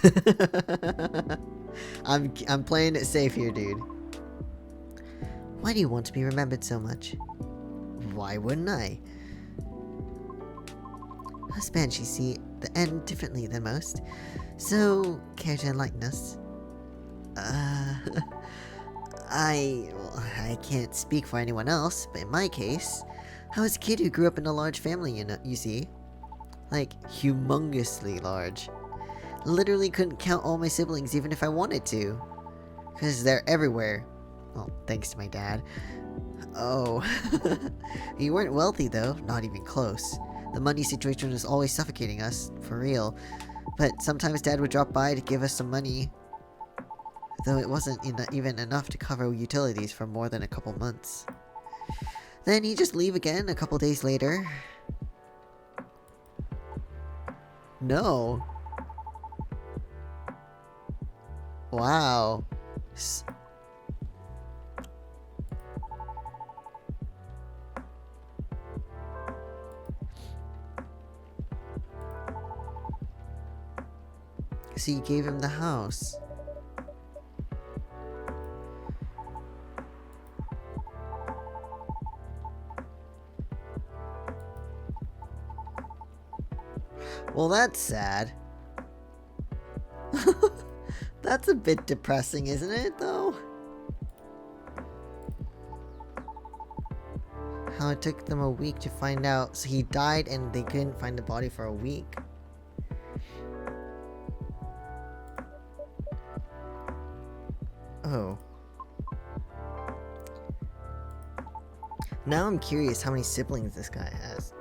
I'm playing it safe here, dude. Why do you want to be remembered so much? Why wouldn't I? Us banshees see the end differently than most, so care to enlighten us? I can't speak for anyone else, but in my case, I was a kid who grew up in a large family, you see. Like, humongously large. Literally couldn't count all my siblings even if I wanted to. Because they're everywhere. Well, thanks to my dad. Oh. You weren't wealthy though, not even close. The money situation was always suffocating us, for real. But sometimes Dad would drop by to give us some money, though it wasn't even enough to cover utilities for more than a couple months. Then he'd just leave again a couple days later. No. Wow. So you gave him the house. Well, that's sad. That's a bit depressing, isn't it, though? How it took them a week to find out. So he died and they couldn't find the body for a week. Oh. Now I'm curious how many siblings this guy has.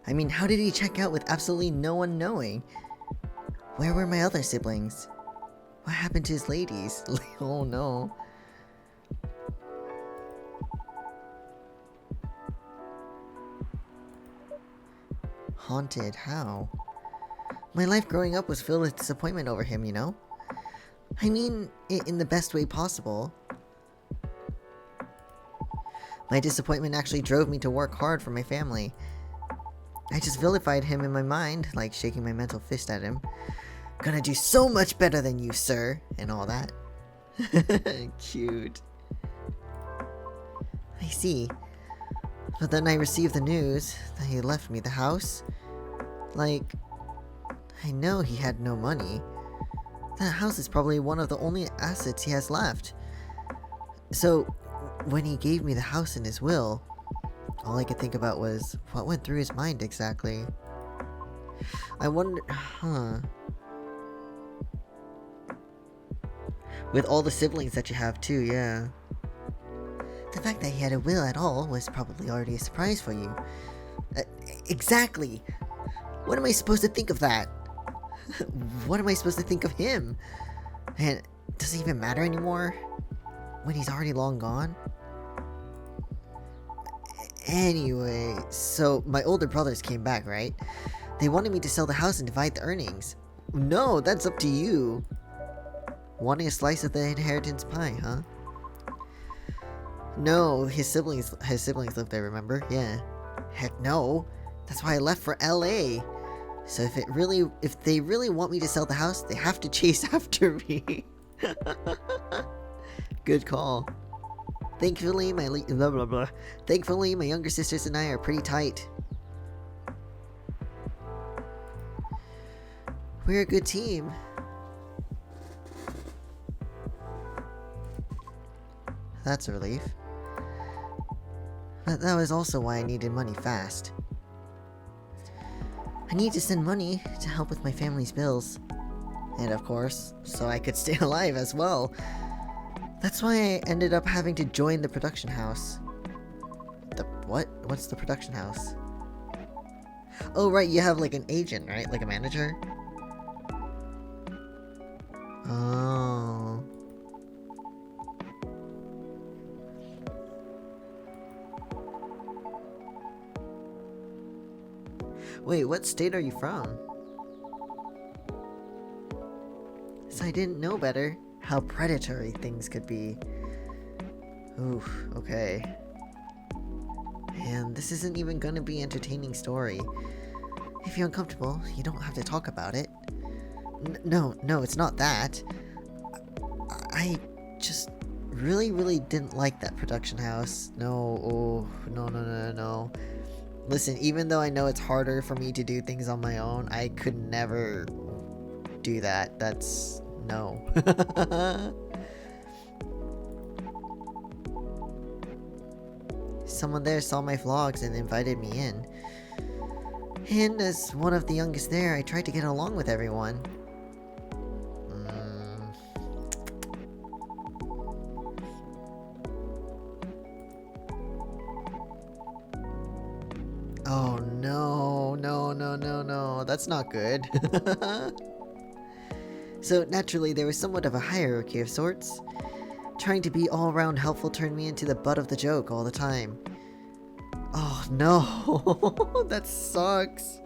I mean, how did he check out with absolutely no one knowing? Where were my other siblings? What happened to his ladies? Oh no. Haunted, how? My life growing up was filled with disappointment over him, you know? I mean, in the best way possible. My disappointment actually drove me to work hard for my family. I just vilified him in my mind, like shaking my mental fist at him. Gonna do so much better than you, sir, and all that. Cute. I see. But then I received the news that he left me the house. Like, I know he had no money. That house is probably one of the only assets he has left. So, when he gave me the house in his will, all I could think about was what went through his mind exactly. I wonder, With all the siblings that you have too, yeah. The fact that he had a will at all was probably already a surprise for you. Exactly! What am I supposed to think of that? What am I supposed to think of him? And does it even matter anymore? When he's already long gone? Anyway, so my older brothers came back, right? They wanted me to sell the house and divide the earnings. No, that's up to you. Wanting a slice of the inheritance pie, huh? No, his siblings live there, remember? Yeah. Heck no. That's why I left for LA. So if they really want me to sell the house, they have to chase after me. Good call. Thankfully, Thankfully, my younger sisters and I are pretty tight. We're a good team. That's a relief. But that was also why I needed money fast. I need to send money to help with my family's bills. And of course, so I could stay alive as well. That's why I ended up having to join the production house. The what? What's the production house? Oh right, you have like an agent, right? Like a manager? Oh. Wait, what state are you from? So I didn't know better how predatory things could be. Oof, okay. Man, this isn't even gonna be an entertaining story. If you're uncomfortable, you don't have to talk about it. No, it's not that. I just really didn't like that production house. No. Listen, even though I know it's harder for me to do things on my own, I could never do that. That's... no. Someone there saw my vlogs and invited me in. And as one of the youngest there, I tried to get along with everyone. that's not good. So naturally, there was somewhat of a hierarchy of sorts. Trying to be all-around helpful turned me into the butt of the joke all the time. Oh no, that sucks.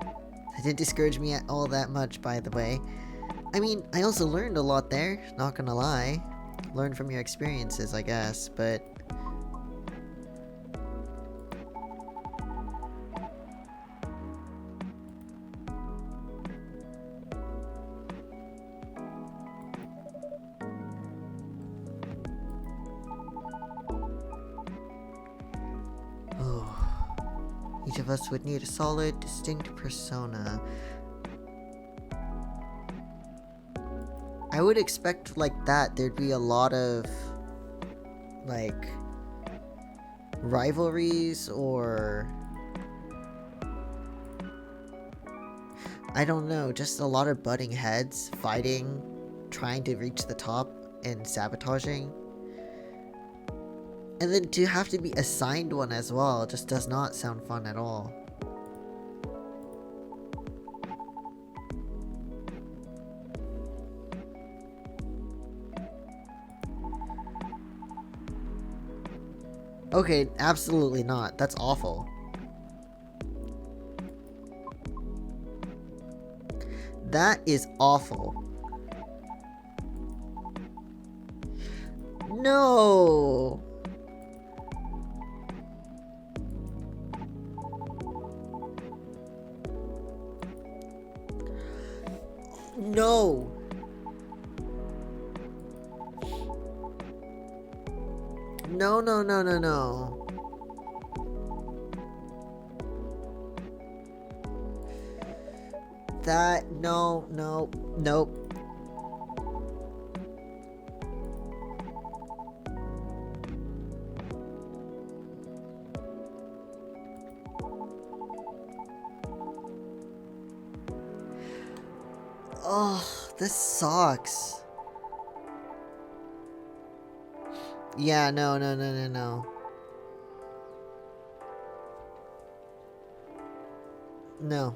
That didn't discourage me at all that much, by the way. I mean, I also learned a lot there, not gonna lie. Learned from your experiences, I guess, but... Each of us would need a solid, distinct persona. I would expect, like, that there'd be a lot of, like, rivalries or... I don't know, just a lot of butting heads, fighting, trying to reach the top, and sabotaging. And then to have to be assigned one as well just does not sound fun at all. Okay, absolutely not. That's awful. That is awful. No! No! No, no, no, no, no. That, no, no, nope. Oh, this sucks. Yeah, no, no, no, no, no. No.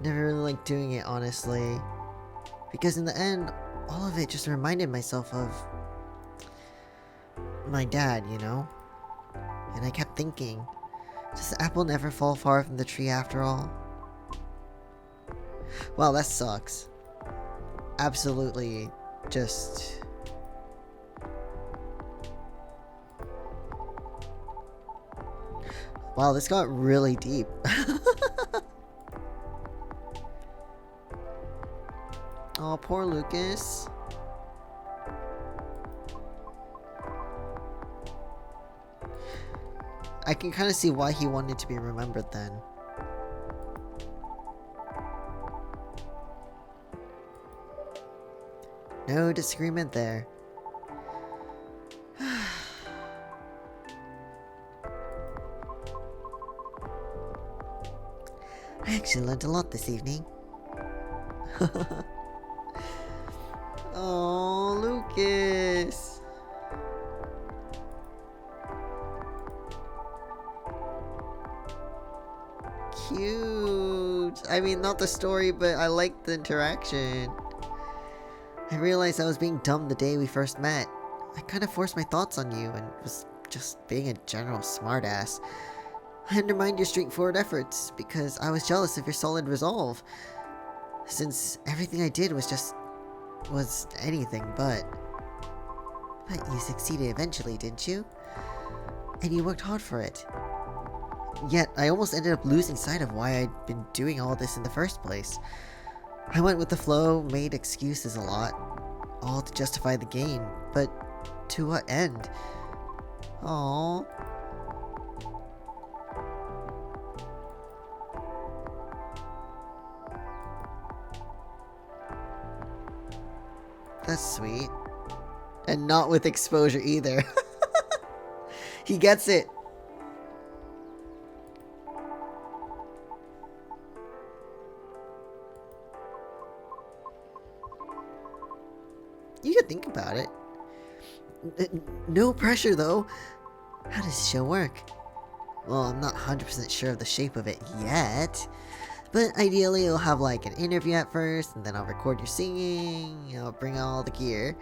Never really liked doing it, honestly. Because in the end, all of it just reminded myself of my dad, you know? And I kept thinking, does the apple never fall far from the tree after all? Wow, that sucks. Absolutely, just... Wow, this got really deep. Oh, poor Lucas. I can kind of see why he wanted to be remembered then. No disagreement there. I actually learned a lot this evening. Oh, Lucas. Cute. I mean, not the story, but I liked the interaction. I realized I was being dumb the day we first met. I kind of forced my thoughts on you and was just being a general smartass. I undermined your straightforward efforts because I was jealous of your solid resolve. Since everything I did was anything but. But you succeeded eventually, didn't you? And you worked hard for it. Yet, I almost ended up losing sight of why I'd been doing all this in the first place. I went with the flow, made excuses a lot, all to justify the game, but to what end? Aww. That's sweet. And not with exposure either. He gets it. You could think about it. No pressure though. How does this show work? Well, I'm not 100% sure of the shape of it yet. But ideally, you'll have like an interview at first, and then I'll record your singing, I'll bring all the gear.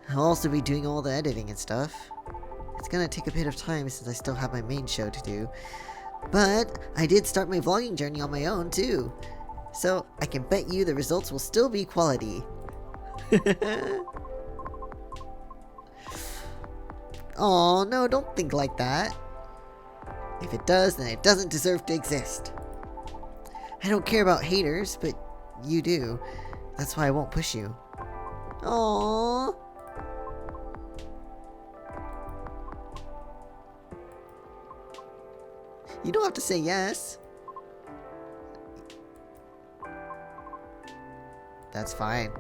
I'll also be doing all the editing and stuff. It's gonna take a bit of time since I still have my main show to do. But I did start my vlogging journey on my own too. So I can bet you the results will still be quality. Oh no, don't think like that. If it does, then it doesn't deserve to exist. I don't care about haters, but you do. That's why I won't push you. Aww. You don't have to say yes. That's fine.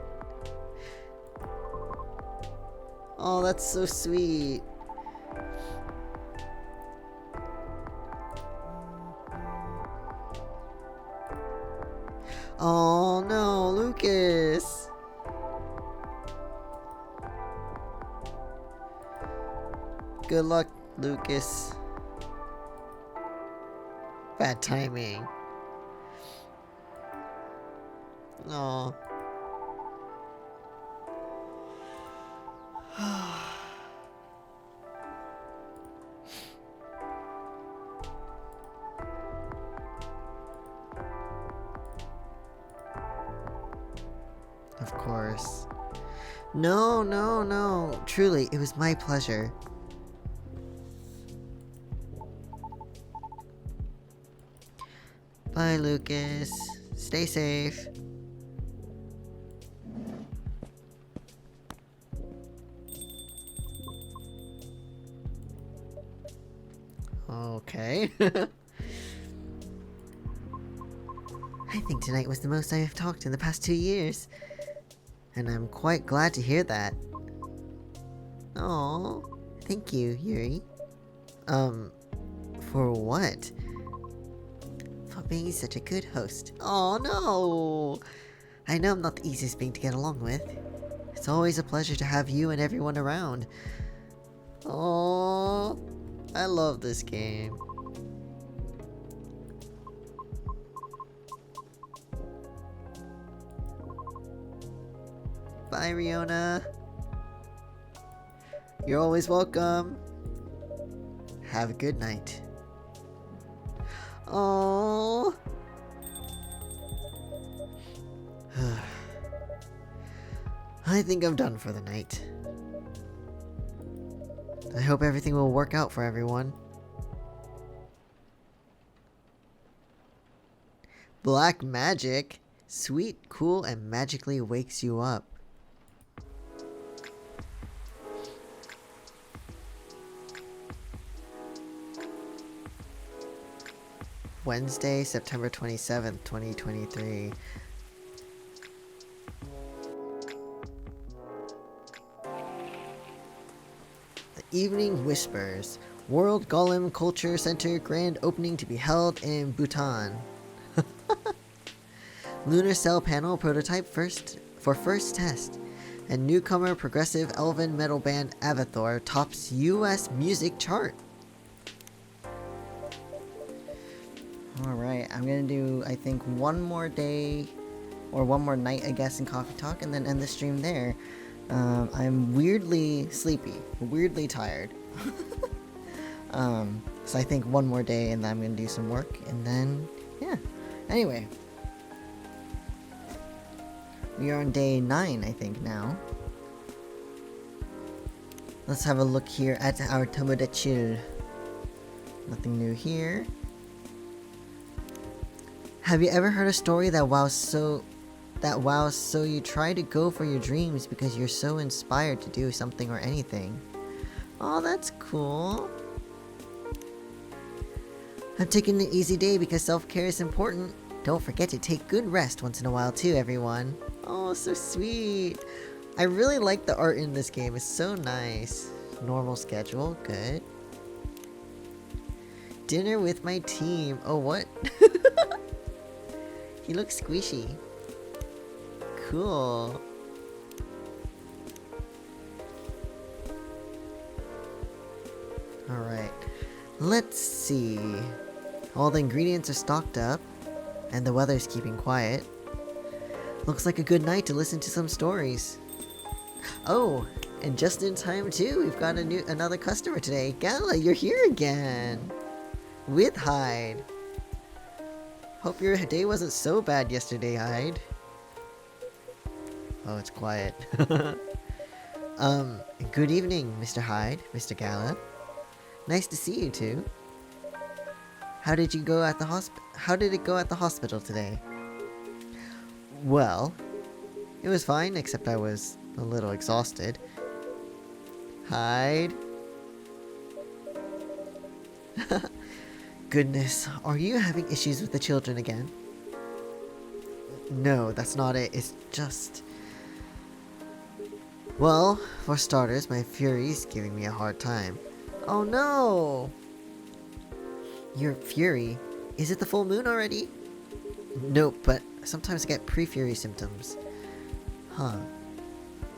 Oh, that's so sweet. Oh no, Lucas. Good luck, Lucas. Bad timing. Oh. Of course. No, no, no. Truly, it was my pleasure. Bye, Lucas. Stay safe. Okay. I think tonight was the most I have talked in the past 2 years. And I'm quite glad to hear that. Oh, thank you, Yuri. For what? For being such a good host. Oh no! I know I'm not the easiest being to get along with. It's always a pleasure to have you and everyone around. Oh, I love this game. Bye, Riona. You're always welcome. Have a good night. Oh. I think I'm done for the night. I hope everything will work out for everyone. Black magic? Sweet, cool, and magically wakes you up. Wednesday, September 27th, 2023. The Evening Whispers. World Golem Culture Center grand opening to be held in Bhutan. Lunar Cell Panel prototype first test. And newcomer progressive elven metal band Avathor tops US music chart. Alright, I'm gonna do, I think, one more day, or one more night, I guess, in Coffee Talk, and then end the stream there. I'm weirdly sleepy, weirdly tired. So I think one more day, and then I'm gonna do some work, and then, yeah. Anyway. We are on day 9, I think, now. Let's have a look here at our Tomodachi. Nothing new here. Have you ever heard a story that wow so you try to go for your dreams because you're so inspired to do something or anything? Oh, that's cool. I'm taking an easy day because self-care is important. Don't forget to take good rest once in a while too, everyone. Oh, so sweet. I really like the art in this game. It's so nice. Normal schedule, good. Dinner with my team. Oh, what? He looks squishy. Cool. Alright. Let's see. All the ingredients are stocked up, and the weather's keeping quiet. Looks like a good night to listen to some stories. Oh, and just in time too, we've got another customer today. Gala, you're here again! With Hyde. Hope your day wasn't so bad yesterday, Hyde. Oh, it's quiet. Good evening, Mr. Hyde, Mr. Gala. Nice to see you two. How did it go at the hospital today? Well, it was fine, except I was a little exhausted. Hyde? Goodness, are you having issues with the children again? No, that's not it. It's just... Well, for starters, my Fury's giving me a hard time. Oh no! Your Fury? Is it the full moon already? Nope, but sometimes I get pre-Fury symptoms. Huh.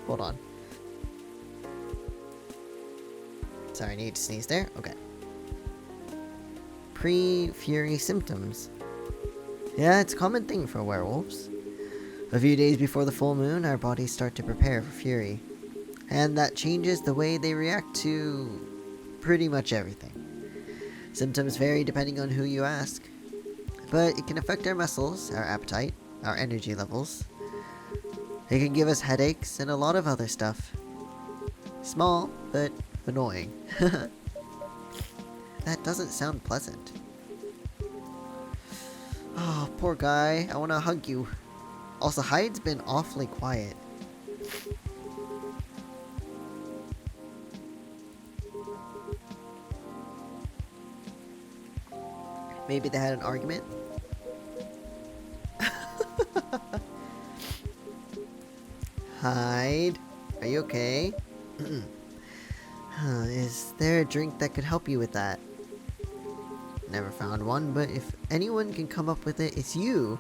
Hold on. Sorry, I need to sneeze there? Okay. Pre-Fury symptoms. Yeah, it's a common thing for werewolves. A few days before the full moon, our bodies start to prepare for Fury. And that changes the way they react to pretty much everything. Symptoms vary depending on who you ask. But it can affect our muscles, our appetite, our energy levels. It can give us headaches and a lot of other stuff. Small, but annoying. That doesn't sound pleasant. Oh, poor guy. I want to hug you. Also, Hyde's been awfully quiet. Maybe they had an argument? Hyde, are you okay? Is there a drink that could help you with that? Never found one, but if anyone can come up with it, it's you.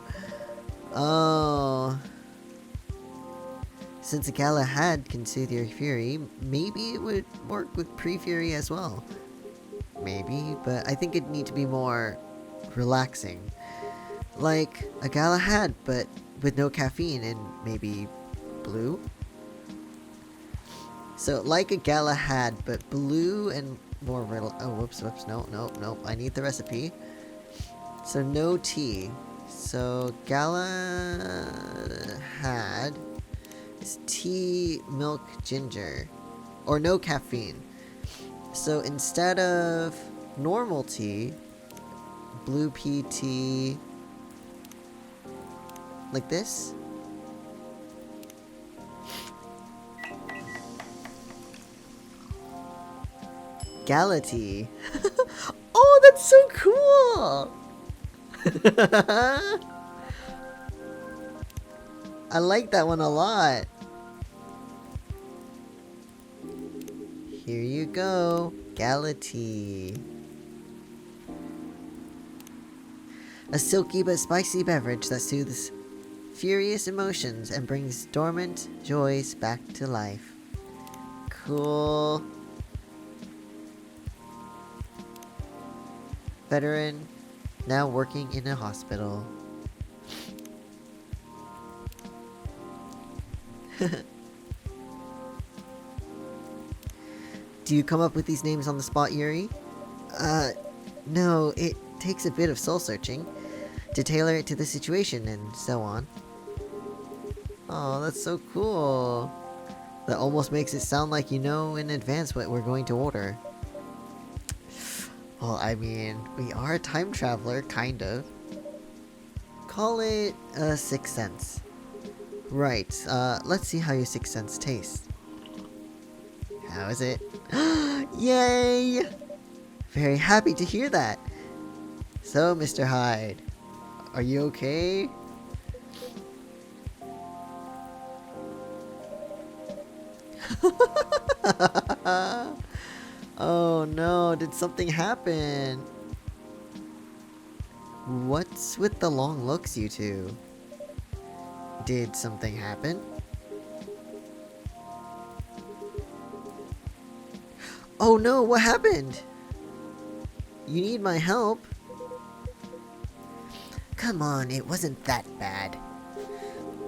Oh. Since a Galahad can soothe your Fury, maybe it would work with pre-Fury as well. Maybe, but I think it'd need to be more relaxing. Like a Galahad, but with no caffeine and maybe blue? So like a Galahad, but blue and more whoops, no, I need the recipe. So no tea. So Galahad is tea, milk, ginger. Or no caffeine. So instead of normal tea, blue pea tea, like this. Gala tea. Oh, that's so cool! I like that one a lot. Here you go, Gala tea. A silky but spicy beverage that soothes furious emotions and brings dormant joys back to life. Cool. Veteran, now working in a hospital. Do you come up with these names on the spot, Yuri? No, it takes a bit of soul searching to tailor it to the situation and so on. Oh, that's so cool. That almost makes it sound like you know in advance what we're going to order. Well, I mean, we are a time traveler, kind of. Call it a sixth sense. Right, let's see how your sixth sense tastes. How is it? Yay! Very happy to hear that. So, Mr. Hyde, are you okay? Oh no, did something happen? What's with the long looks, you two? Did something happen? Oh no, what happened? You need my help? Come on, it wasn't that bad.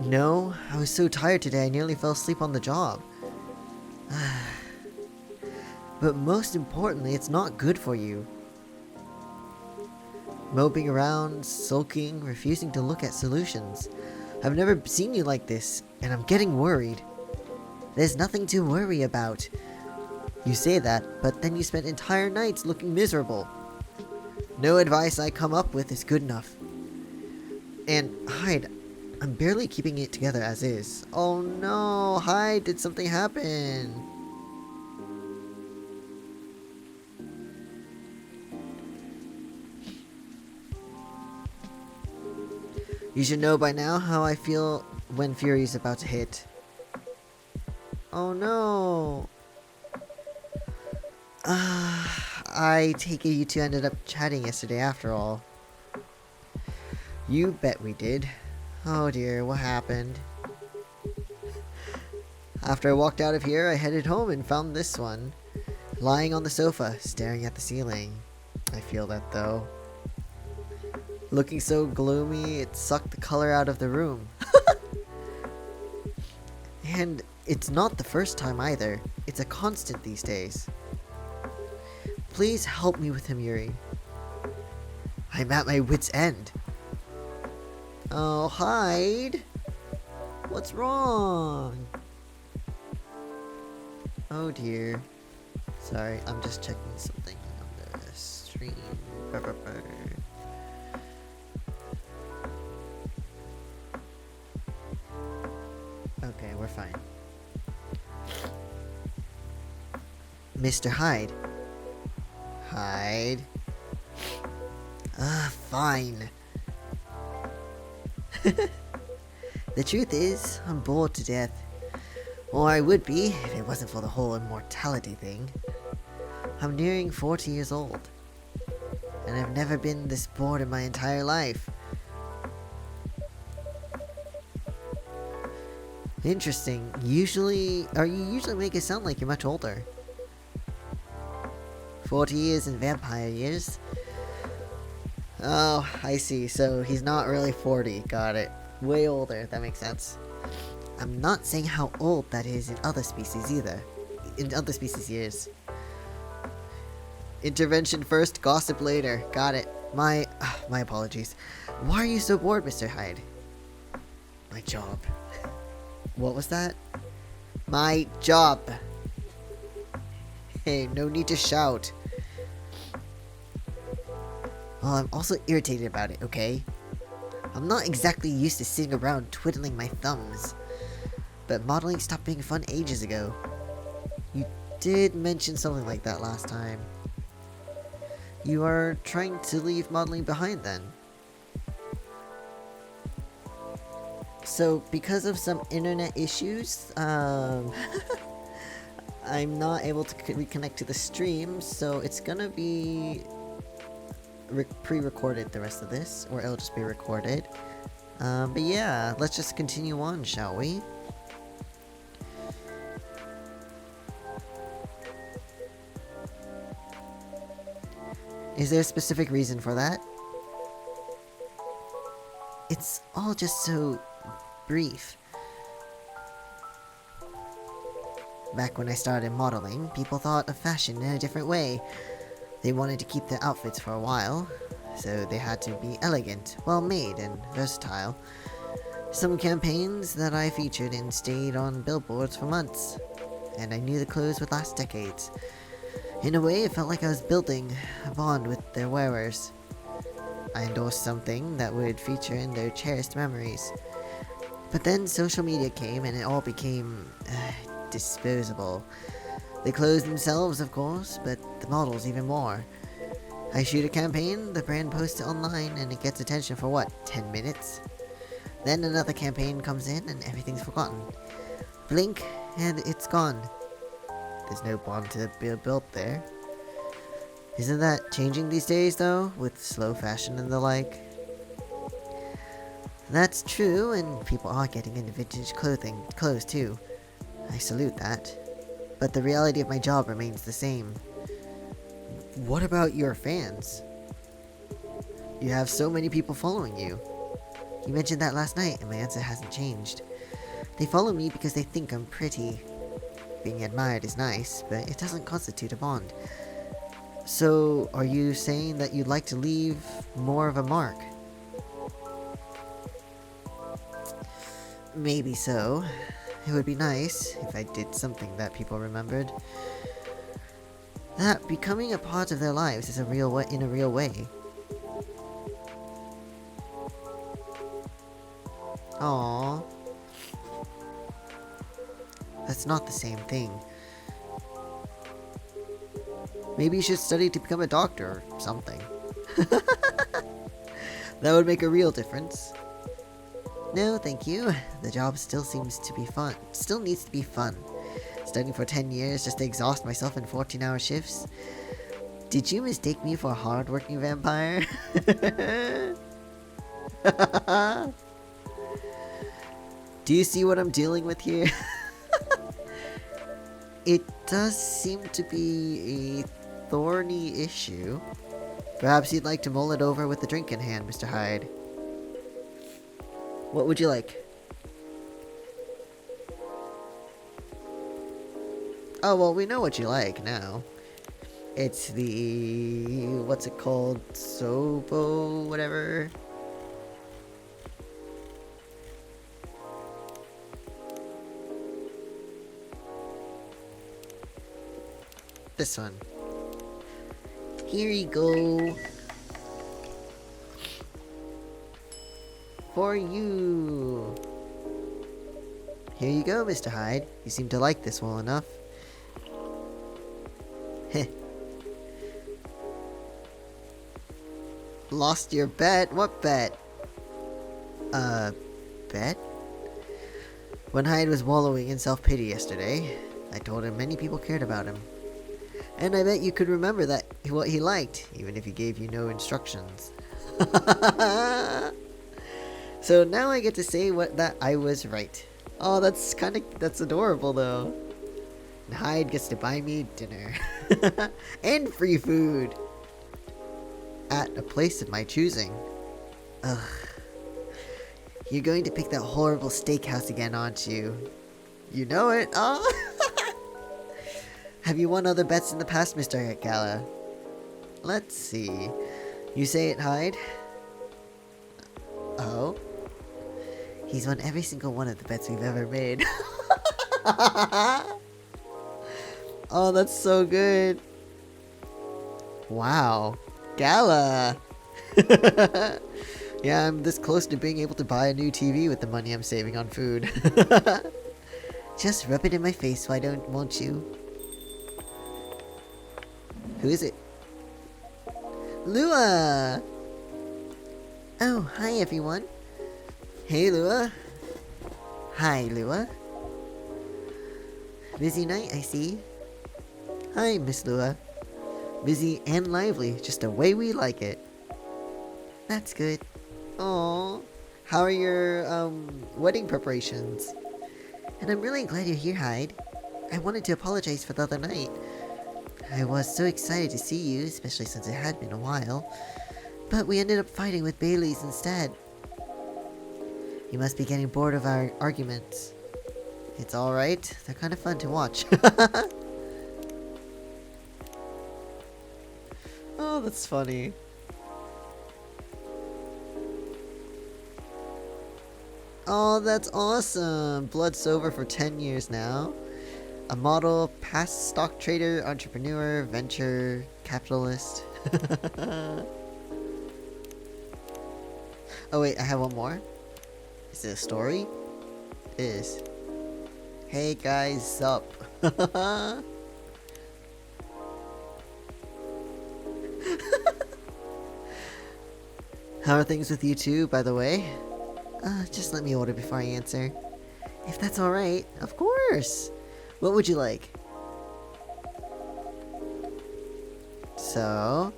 No, I was so tired today I nearly fell asleep on the job. But most importantly, it's not good for you. Moping around, sulking, refusing to look at solutions. I've never seen you like this, and I'm getting worried. There's nothing to worry about. You say that, but then you spend entire nights looking miserable. No advice I come up with is good enough. And Hyde, I'm barely keeping it together as is. Oh no, Hyde, did something happen? You should know by now how I feel when Fury is about to hit. Oh no. I take it you two ended up chatting yesterday after all. You bet we did. Oh dear, what happened? After I walked out of here, I headed home and found this one. Lying on the sofa, staring at the ceiling. I feel that though. Looking so gloomy, it sucked the color out of the room. And it's not the first time either. It's a constant these days. Please help me with him, Yuri. I'm at my wit's end. Oh, Hyde. What's wrong? Oh dear. Sorry, I'm just checking something on the stream. Okay, we're fine. Mr. Hyde. Hyde. Fine. The truth is, I'm bored to death. Or I would be, if it wasn't for the whole immortality thing. I'm nearing 40 years old. And I've never been this bored in my entire life. Interesting. You usually make it sound like you're much older. 40 years in vampire years. Oh, I see. So he's not really 40. Got it. Way older. That makes sense. I'm not saying how old that is in other species either. In other species years. Intervention first, gossip later. Got it. My apologies. Why are you so bored, Mr. Hyde? My job. What was that? My job. Hey, no need to shout. Well, I'm also irritated about it, okay? I'm not exactly used to sitting around twiddling my thumbs. But modeling stopped being fun ages ago. You did mention something like that last time. You are trying to leave modeling behind then? So, because of some internet issues, I'm not able to reconnect to the stream, so it's gonna be pre-recorded the rest of this, or it'll just be recorded. But yeah, let's just continue on, shall we? Is there a specific reason for that? It's all just so brief. Back when I started modeling, people thought of fashion in a different way. They wanted to keep their outfits for a while, so they had to be elegant, well-made, and versatile. Some campaigns that I featured in stayed on billboards for months, and I knew the clothes would last decades. In a way, it felt like I was building a bond with their wearers. I endorsed something that would feature in their cherished memories. But then social media came and it all became disposable. The clothes themselves, of course, but the models even more. I shoot a campaign, the brand posts it online, and it gets attention for what, 10 minutes? Then another campaign comes in and everything's forgotten. Blink, and it's gone. There's no bond to be built there. Isn't that changing these days, though, with slow fashion and the like? That's true, and people are getting into vintage clothes too. I salute that. But the reality of my job remains the same. What about your fans? You have so many people following you. You mentioned that last night, and my answer hasn't changed. They follow me because they think I'm pretty. Being admired is nice, but it doesn't constitute a bond. So, are you saying that you'd like to leave more of a mark? Maybe so. It would be nice if I did something that people remembered. That becoming a part of their lives is in a real way. Aww. That's not the same thing. Maybe you should study to become a doctor or something. That would make a real difference. No, thank you. The job still needs to be fun. Studying for 10 years just to exhaust myself in 14-hour shifts? Did you mistake me for a hard-working vampire? Do you see what I'm dealing with here? It does seem to be a thorny issue. Perhaps you'd like to mull it over with a drink in hand, Mr. Hyde. What would you like? Oh, well, we know what you like now. It's the... what's it called? Sobo... whatever? This one. Here you go. For you. Here you go, Mr. Hyde. You seem to like this well enough. Heh. Lost your bet? What bet? Bet? When Hyde was wallowing in self-pity yesterday, I told him many people cared about him. And I bet you could remember what he liked, even if he gave you no instructions. So now I get to say that I was right. Oh, that's adorable though. And Hyde gets to buy me dinner. And free food. At a place of my choosing. Ugh. You're going to pick that horrible steakhouse again, aren't you? You know it. Oh. Have you won other bets in the past, Mr. Gala? Let's see. You say it, Hyde? Oh? He's won every single one of the bets we've ever made. Oh, that's so good. Wow. Gala! Yeah, I'm this close to being able to buy a new TV with the money I'm saving on food. Just rub it in my face, won't you? Who is it? Lua! Oh, hi everyone. Hey, Lua. Hi, Lua. Busy night, I see. Hi, Miss Lua. Busy and lively, just the way we like it. That's good. Aww. How are your, wedding preparations? And I'm really glad you're here, Hyde. I wanted to apologize for the other night. I was so excited to see you, especially since it had been a while. But we ended up fighting with Bailey's instead. You must be getting bored of our arguments. It's alright. They're kind of fun to watch. Oh, that's funny. Oh, that's awesome. Blood's sober for 10 years now. A model, past stock trader, entrepreneur, venture, capitalist. Oh wait, I have one more. Is it a story? It is. Hey guys, sup? How are things with you two, by the way? Just let me order before I answer. If that's alright, of course! What would you like? So...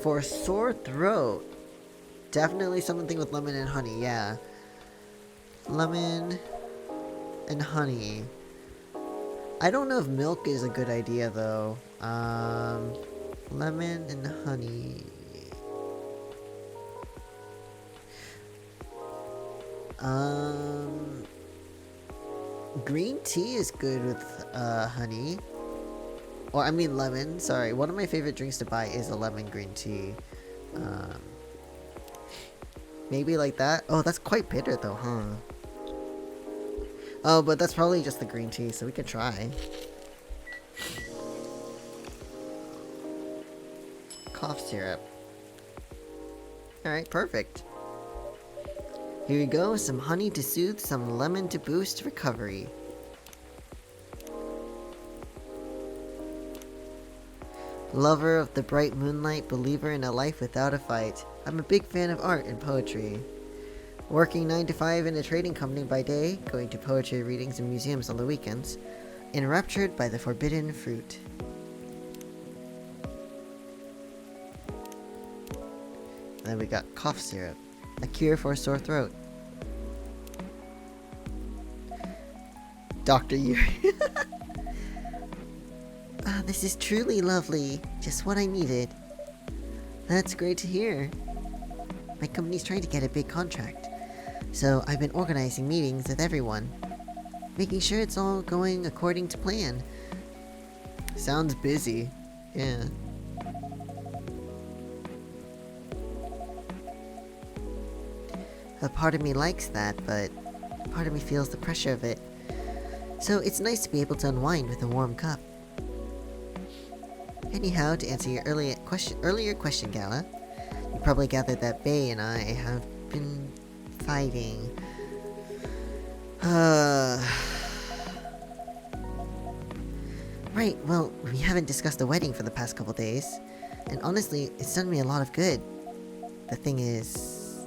for sore throat, definitely something with lemon and honey, yeah. Lemon and honey. I don't know if milk is a good idea though. Lemon and honey. Green tea is good with honey. Or I mean lemon, sorry. One of my favorite drinks to buy is a lemon green tea. Maybe like that. Oh, that's quite bitter though, huh? Oh, but that's probably just the green tea, so we could try. Cough syrup. Alright, perfect. Here we go, some honey to soothe, some lemon to boost recovery. Lover of the bright moonlight, believer in a life without a fight. I'm a big fan of art and poetry. Working 9 to 5 in a trading company by day, going to poetry readings and museums on the weekends. Enraptured by the forbidden fruit. Then we got cough syrup. A cure for a sore throat. Dr. Yuri. This is truly lovely. Just what I needed. That's great to hear. My company's trying to get a big contract. So I've been organizing meetings with everyone. Making sure it's all going according to plan. Sounds busy. Yeah. A part of me likes that, but part of me feels the pressure of it. So it's nice to be able to unwind with a warm cup. Anyhow, to answer your earlier question, Gala, you probably gathered that Bay and I have been fighting. Right, well, we haven't discussed the wedding for the past couple days, and honestly, it's done me a lot of good. The thing is,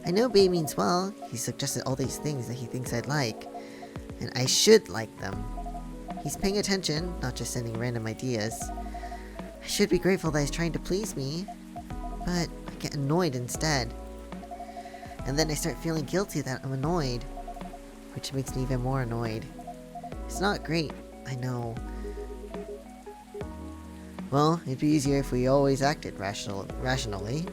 I know Bay means well. He suggested all these things that he thinks I'd like, and I should like them. He's paying attention, not just sending random ideas. I should be grateful that he's trying to please me, but I get annoyed instead. And then I start feeling guilty that I'm annoyed, which makes me even more annoyed. It's not great, I know. Well, it'd be easier if we always acted rationally.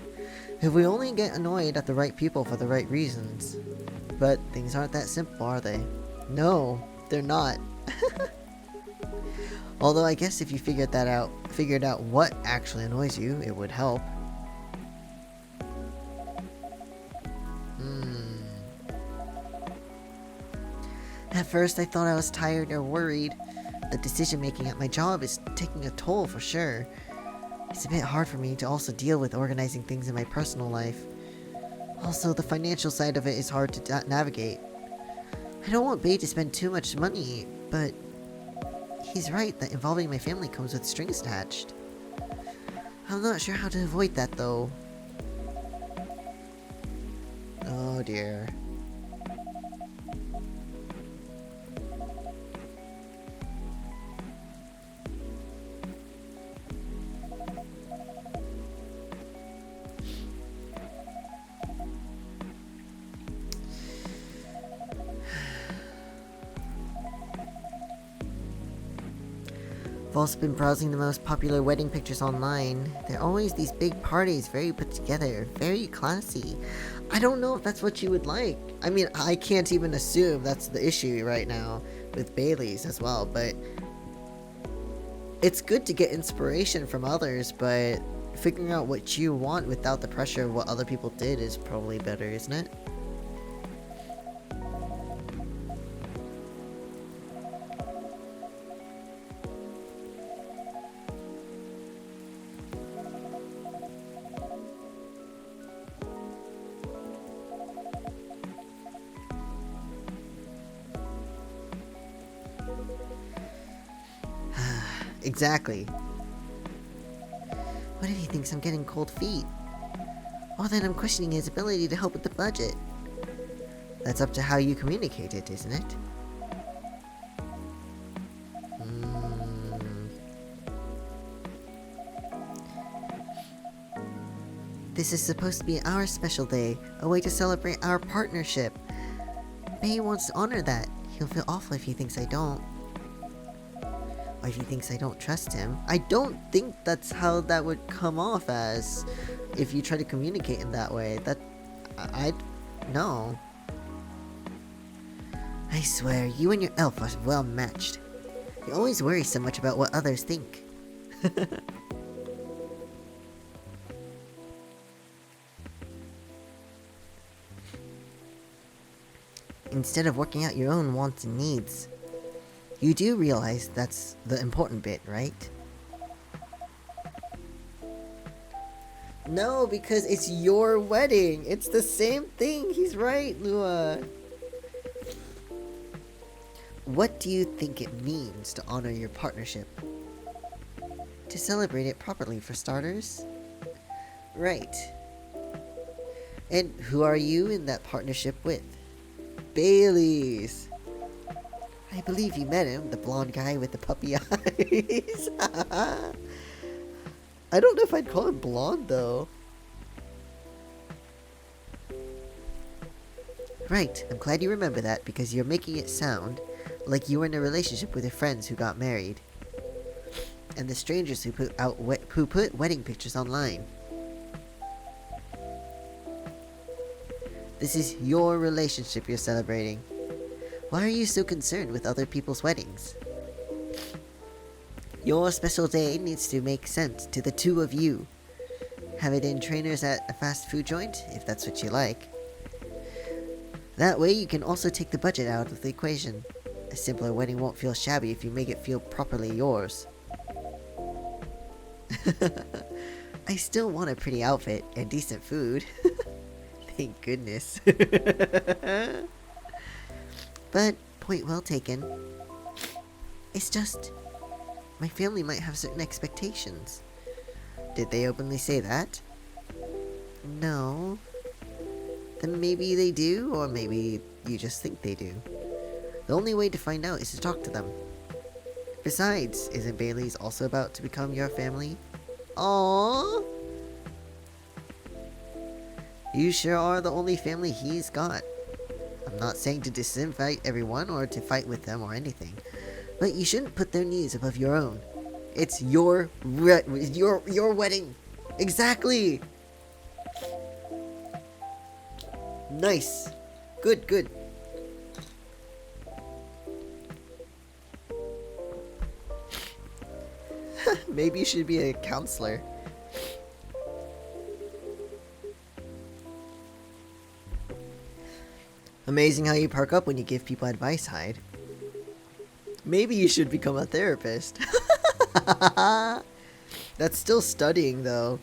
If we only get annoyed at the right people for the right reasons. But things aren't that simple, are they? No, they're not. Although I guess if you figured out what actually annoys you, it would help. At first I thought I was tired or worried. The decision making at my job is taking a toll for sure. It's a bit hard for me to also deal with organizing things in my personal life. Also, the financial side of it is hard to navigate. I don't want Bay to spend too much money, but he's right that involving my family comes with strings attached. I'm not sure how to avoid that though. Oh dear. I've also been browsing the most popular wedding pictures online. There are always these big parties, very put together, very classy. I don't know if that's what you would like. I mean, I can't even assume that's the issue right now with Bailey's as well, but it's good to get inspiration from others, but figuring out what you want without the pressure of what other people did is probably better, isn't it? Exactly. What if he thinks I'm getting cold feet? Well, then I'm questioning his ability to help with the budget. That's up to how you communicate it, isn't it? This is supposed to be our special day, a way to celebrate our partnership. Bay wants to honor that. He'll feel awful if he thinks I don't. or if he thinks I don't trust him. I don't think that's how that would come off as if you try to communicate in that way. No. I swear, you and your elf are well matched. You always worry so much about what others think. Instead of working out your own wants and needs. You do realize that's the important bit, right? No, because it's your wedding. It's the same thing. He's right, Lua. What do you think it means to honor your partnership? To celebrate it properly, for starters? Right. And who are you in that partnership with? Bailey's. I believe you met him, the blonde guy with the puppy eyes. I don't know if I'd call him blonde, though. Right, I'm glad you remember that, because you're making it sound like you were in a relationship with your friends who got married. And the strangers who put wedding pictures online. This is your relationship you're celebrating. Why are you so concerned with other people's weddings? Your special day needs to make sense to the two of you. Have it in trainers at a fast food joint, if that's what you like. That way you can also take the budget out of the equation. A simpler wedding won't feel shabby if you make it feel properly yours. I still want a pretty outfit and decent food. Thank goodness. But, point well taken. It's just, my family might have certain expectations. Did they openly say that? No. Then maybe they do, or maybe you just think they do. The only way to find out is to talk to them. Besides, isn't Bailey's also about to become your family? Aww! You sure are the only family he's got. I'm not saying to disinvite everyone or to fight with them or anything, but you shouldn't put their needs above your own. It's your wedding. Exactly. Nice. Good. Maybe you should be a counselor. Amazing how you perk up when you give people advice, Hyde. Maybe you should become a therapist. That's still studying, though.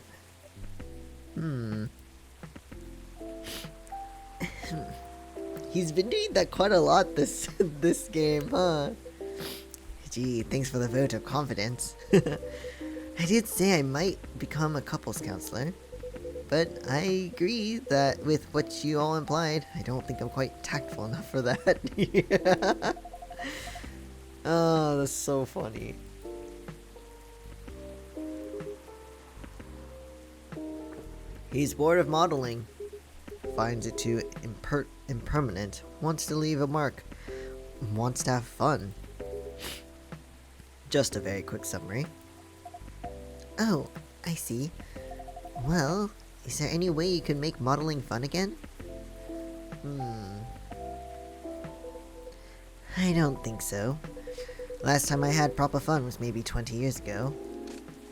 He's been doing that quite a lot this game, huh? Gee, thanks for the vote of confidence. I did say I might become a couples counselor. But I agree that with what you all implied, I don't think I'm quite tactful enough for that. Yeah. Oh, that's so funny. He's bored of modeling. Finds it too impermanent. Wants to leave a mark. Wants to have fun. Just a very quick summary. Oh, I see. Well, is there any way you can make modeling fun again? I don't think so. Last time I had proper fun was maybe 20 years ago.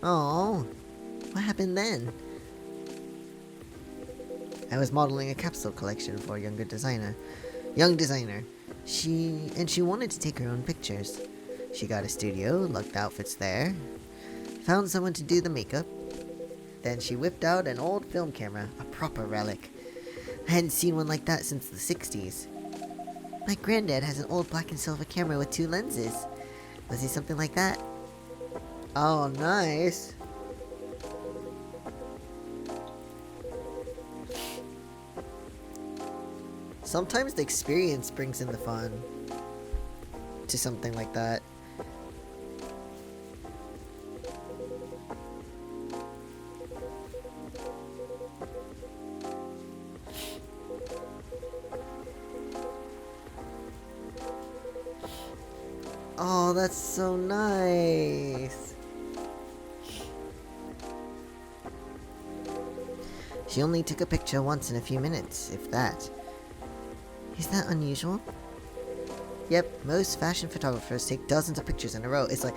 Oh, what happened then? I was modeling a capsule collection for a young designer. She wanted to take her own pictures. She got a studio, lugged outfits there, found someone to do the makeup. Then she whipped out an old film camera, a proper relic. I hadn't seen one like that since the 60s. My granddad has an old black and silver camera with 2 lenses. Was he something like that? Oh, nice. Sometimes the experience brings in the fun to something like that. Oh, that's so nice. She only took a picture once in a few minutes, if that. Is that unusual? Yep, most fashion photographers take dozens of pictures in a row. It's like...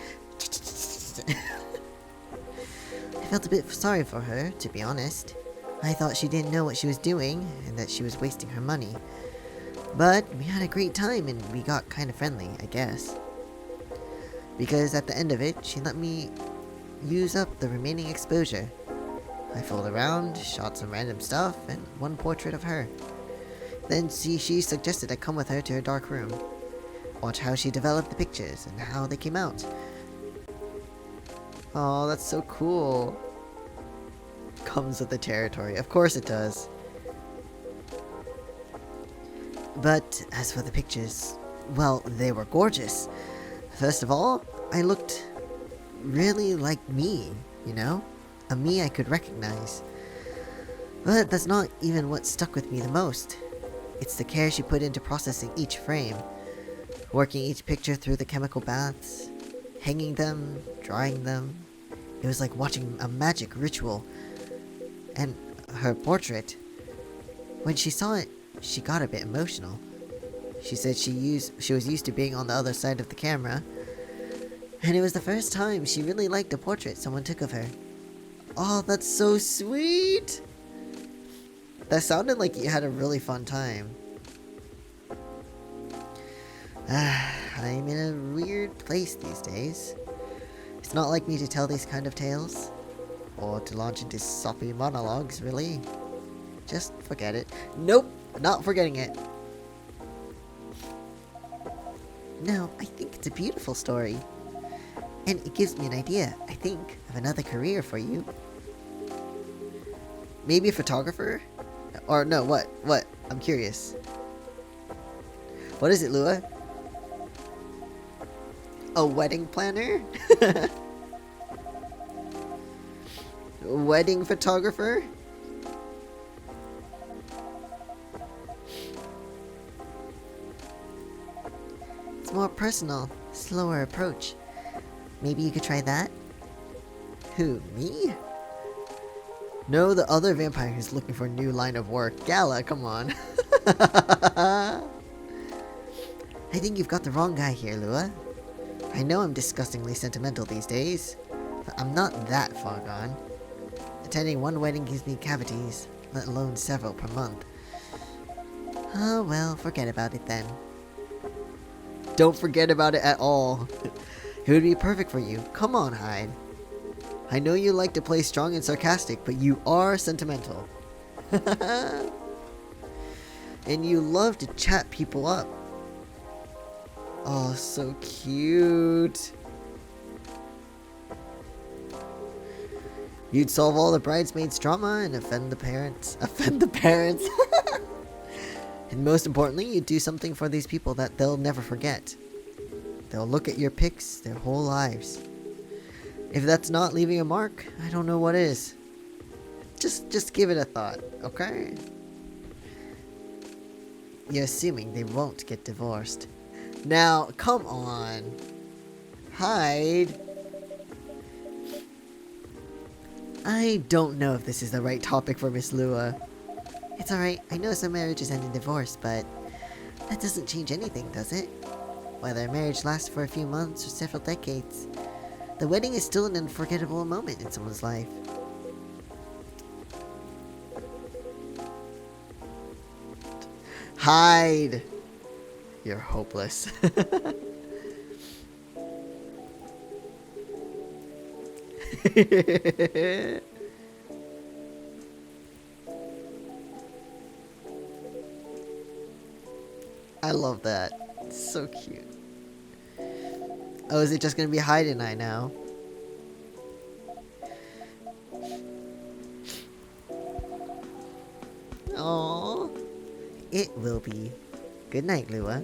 I felt a bit sorry for her, to be honest. I thought she didn't know what she was doing, and that she was wasting her money. But we had a great time, and we got kind of friendly, I guess. Because at the end of it, she let me use up the remaining exposure. I fooled around, shot some random stuff, and one portrait of her. Then she suggested I come with her to her dark room. Watch how she developed the pictures and how they came out. Oh, that's so cool. Comes with the territory. Of course it does. But as for the pictures, well, they were gorgeous. First of all, I looked really like me, you know? A me I could recognize. But that's not even what stuck with me the most. It's the care she put into processing each frame. Working each picture through the chemical baths. Hanging them, drying them. It was like watching a magic ritual. And her portrait, when she saw it, she got a bit emotional. She said she was used to being on the other side of the camera, and it was the first time she really liked a portrait someone took of her. Oh, that's so sweet! That sounded like you had a really fun time. I'm in a weird place these days. It's not like me to tell these kind of tales, or to launch into soppy monologues, really. Just forget it. Nope, not forgetting it. No, I think it's a beautiful story. And it gives me an idea, I think, of another career for you. Maybe a photographer? Or no, what? What? I'm curious. What is it, Lua? A wedding planner? Wedding photographer? It's more personal, slower approach. Maybe you could try that? Who, me? No, the other vampire who's looking for a new line of work. Gala, come on. I think you've got the wrong guy here, Lua. I know I'm disgustingly sentimental these days, but I'm not that far gone. Attending one wedding gives me cavities, let alone several per month. Oh well, forget about it then. Don't forget about it at all. It would be perfect for you. Come on, Hyde. I know you like to play strong and sarcastic, but you are sentimental. And you love to chat people up. Oh, so cute. You'd solve all the bridesmaids' drama and offend the parents. Offend the parents. And most importantly, you do something for these people that they'll never forget. They'll look at your pics their whole lives. If that's not leaving a mark, I don't know what is. Just give it a thought, okay? You're assuming they won't get divorced. Now, come on. Hyde. I don't know if this is the right topic for Miss Lua. It's alright, I know some marriages end in divorce, but that doesn't change anything, does it? Whether a marriage lasts for a few months or several decades, the wedding is still an unforgettable moment in someone's life. Hyde! You're hopeless. I love that. It's so cute. Oh, is it just gonna be Hyde and I now? Aww. It will be. Good night, Lua.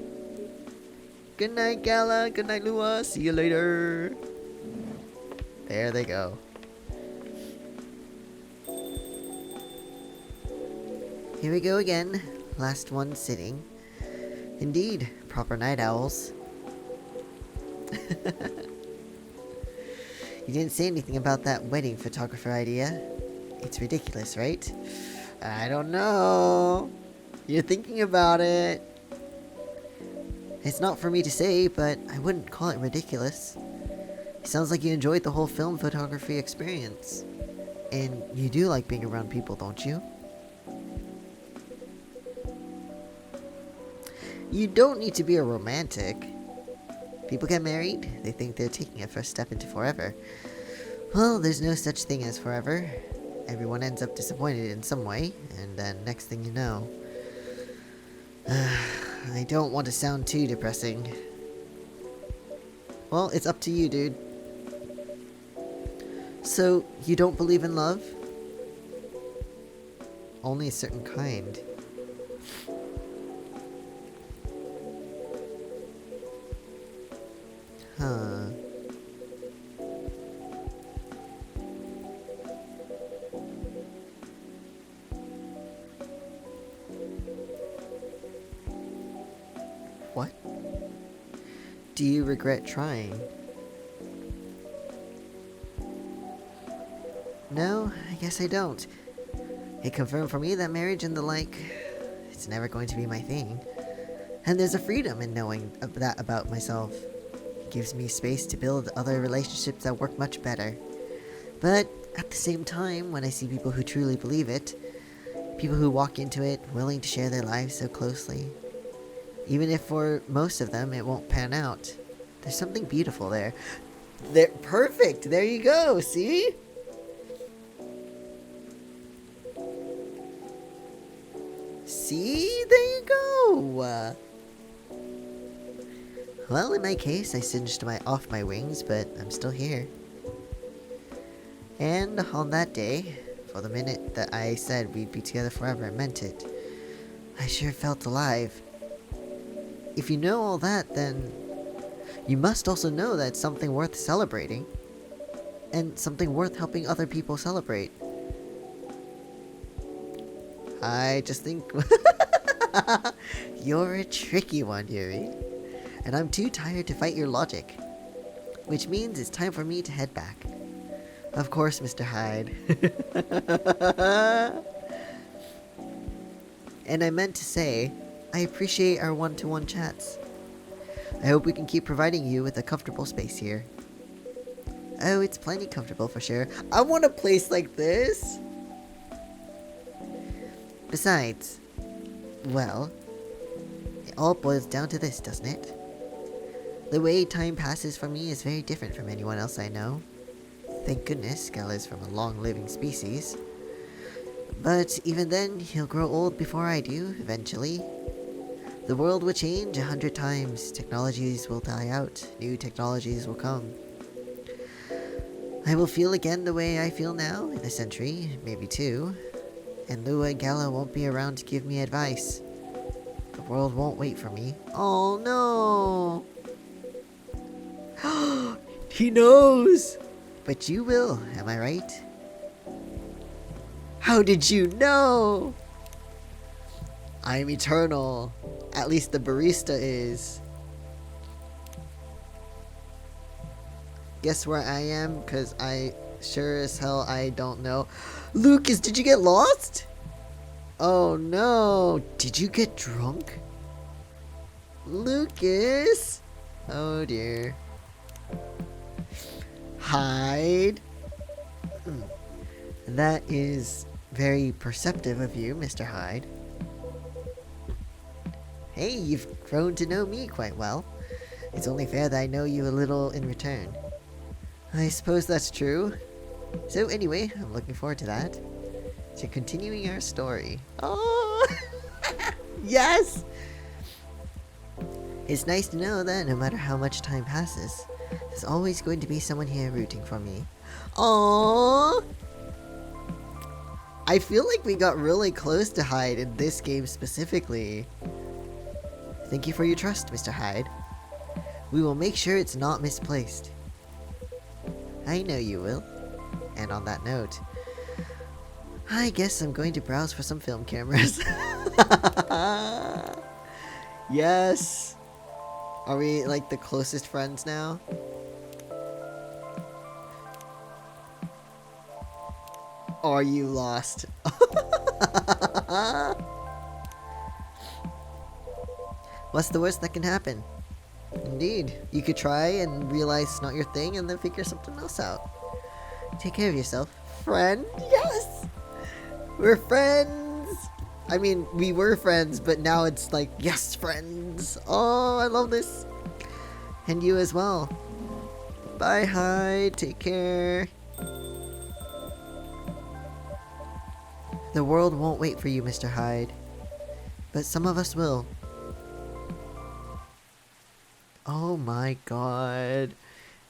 Good night, Gala. Good night, Lua. See you later. There they go. Here we go again. Last one sitting. Indeed, proper night owls. You didn't say anything about that wedding photographer idea. It's ridiculous, right? I don't know. You're thinking about it. It's not for me to say, but I wouldn't call it ridiculous. It sounds like you enjoyed the whole film photography experience. And you do like being around people, don't you? You don't need to be a romantic. People get married, they think they're taking a first step into forever. Well, there's no such thing as forever. Everyone ends up disappointed in some way, and then next thing you know... I don't want to sound too depressing. Well, it's up to you, dude. So, you don't believe in love? Only a certain kind. Huh. What? Do you regret trying? No, I guess I don't. It confirmed for me that marriage and the like, it's never going to be my thing. And there's a freedom in knowing that about myself. It gives me space to build other relationships that work much better. But at the same time, when I see people who truly believe it, people who walk into it willing to share their lives so closely, even if for most of them it won't pan out, there's something beautiful there. They're perfect! There you go, see? See? There you go! Well, in my case, I singed off my wings, but I'm still here. And on that day, for the minute that I said we'd be together forever, I meant it. I sure felt alive. If you know all that, then you must also know that it's something worth celebrating. And something worth helping other people celebrate. I just think... You're a tricky one, Yuri. And I'm too tired to fight your logic. Which means it's time for me to head back. Of course, Mr. Hyde. And I meant to say, I appreciate our one-to-one chats. I hope we can keep providing you with a comfortable space here. Oh, it's plenty comfortable for sure. I want a place like this! Besides, well, it all boils down to this, doesn't it? The way time passes for me is very different from anyone else I know. Thank goodness Skell is from a long-living species. But even then, he'll grow old before I do, eventually. The world will change 100 times, technologies will die out, new technologies will come. I will feel again the way I feel now, in a century, maybe two. And Lua and Gala won't be around to give me advice. The world won't wait for me. Oh no! He knows! But you will, am I right? How did you know? I'm eternal. At least the barista is. Guess where I am? Cause I sure as hell I don't know. Lucas, did you get lost? Oh no. Did you get drunk? Lucas? Oh dear. Hyde? That is very perceptive of you, Mr. Hyde. Hey, you've grown to know me quite well. It's only fair that I know you a little in return. I suppose that's true. So anyway, I'm looking forward to that. To continuing our story. Oh! Yes! It's nice to know that no matter how much time passes, there's always going to be someone here rooting for me. Aww! I feel like we got really close to Hyde in this game specifically. Thank you for your trust, Mr. Hyde. We will make sure it's not misplaced. I know you will. And on that note, I guess I'm going to browse for some film cameras. Yes! Are we like the closest friends now? Are you lost? What's the worst that can happen? Indeed. You could try and realize it's not your thing and then figure something else out. Take care of yourself. Friend? Yes! We're friends! I mean, we were friends, but now it's like, yes, friends! Oh, I love this! And you as well. Bye, Hyde. Take care. The world won't wait for you, Mr. Hyde. But some of us will. Oh my god.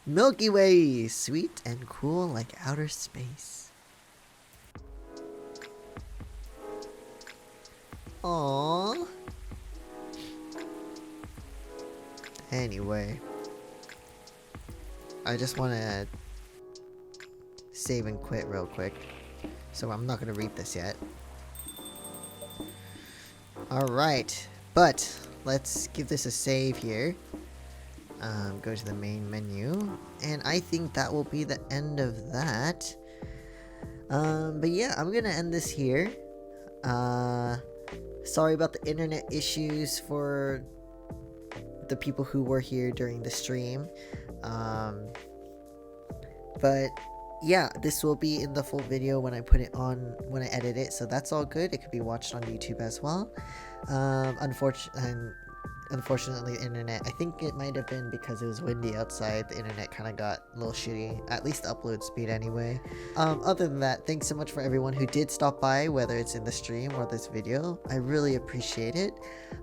Milky Way! Sweet and cool like outer space. Aww. Anyway. I just want to save and quit real quick. So I'm not going to read this yet. Alright. But let's give this a save here. Go to the main menu. And I think that will be the end of that. But yeah, I'm going to end this here. Sorry about the internet issues for the people who were here during the stream. But yeah, this will be in the full video when I put it on, when I edit it, so that's all good. It could be watched on YouTube as well. Unfortunately, the internet, I think it might have been because it was windy outside, the internet kind of got a little shitty, at least the upload speed anyway. Other than that, thanks so much for everyone who did stop by, whether it's in the stream or this video. I really appreciate it.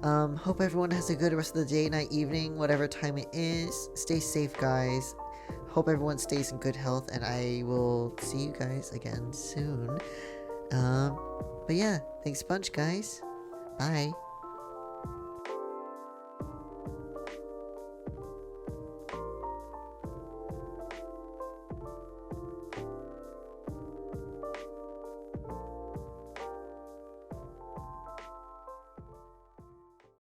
Hope everyone has a good rest of the day, night, evening, whatever time it is. Stay safe, guys. Hope everyone stays in good health, and I will see you guys again soon. But yeah, thanks a bunch, guys. Bye.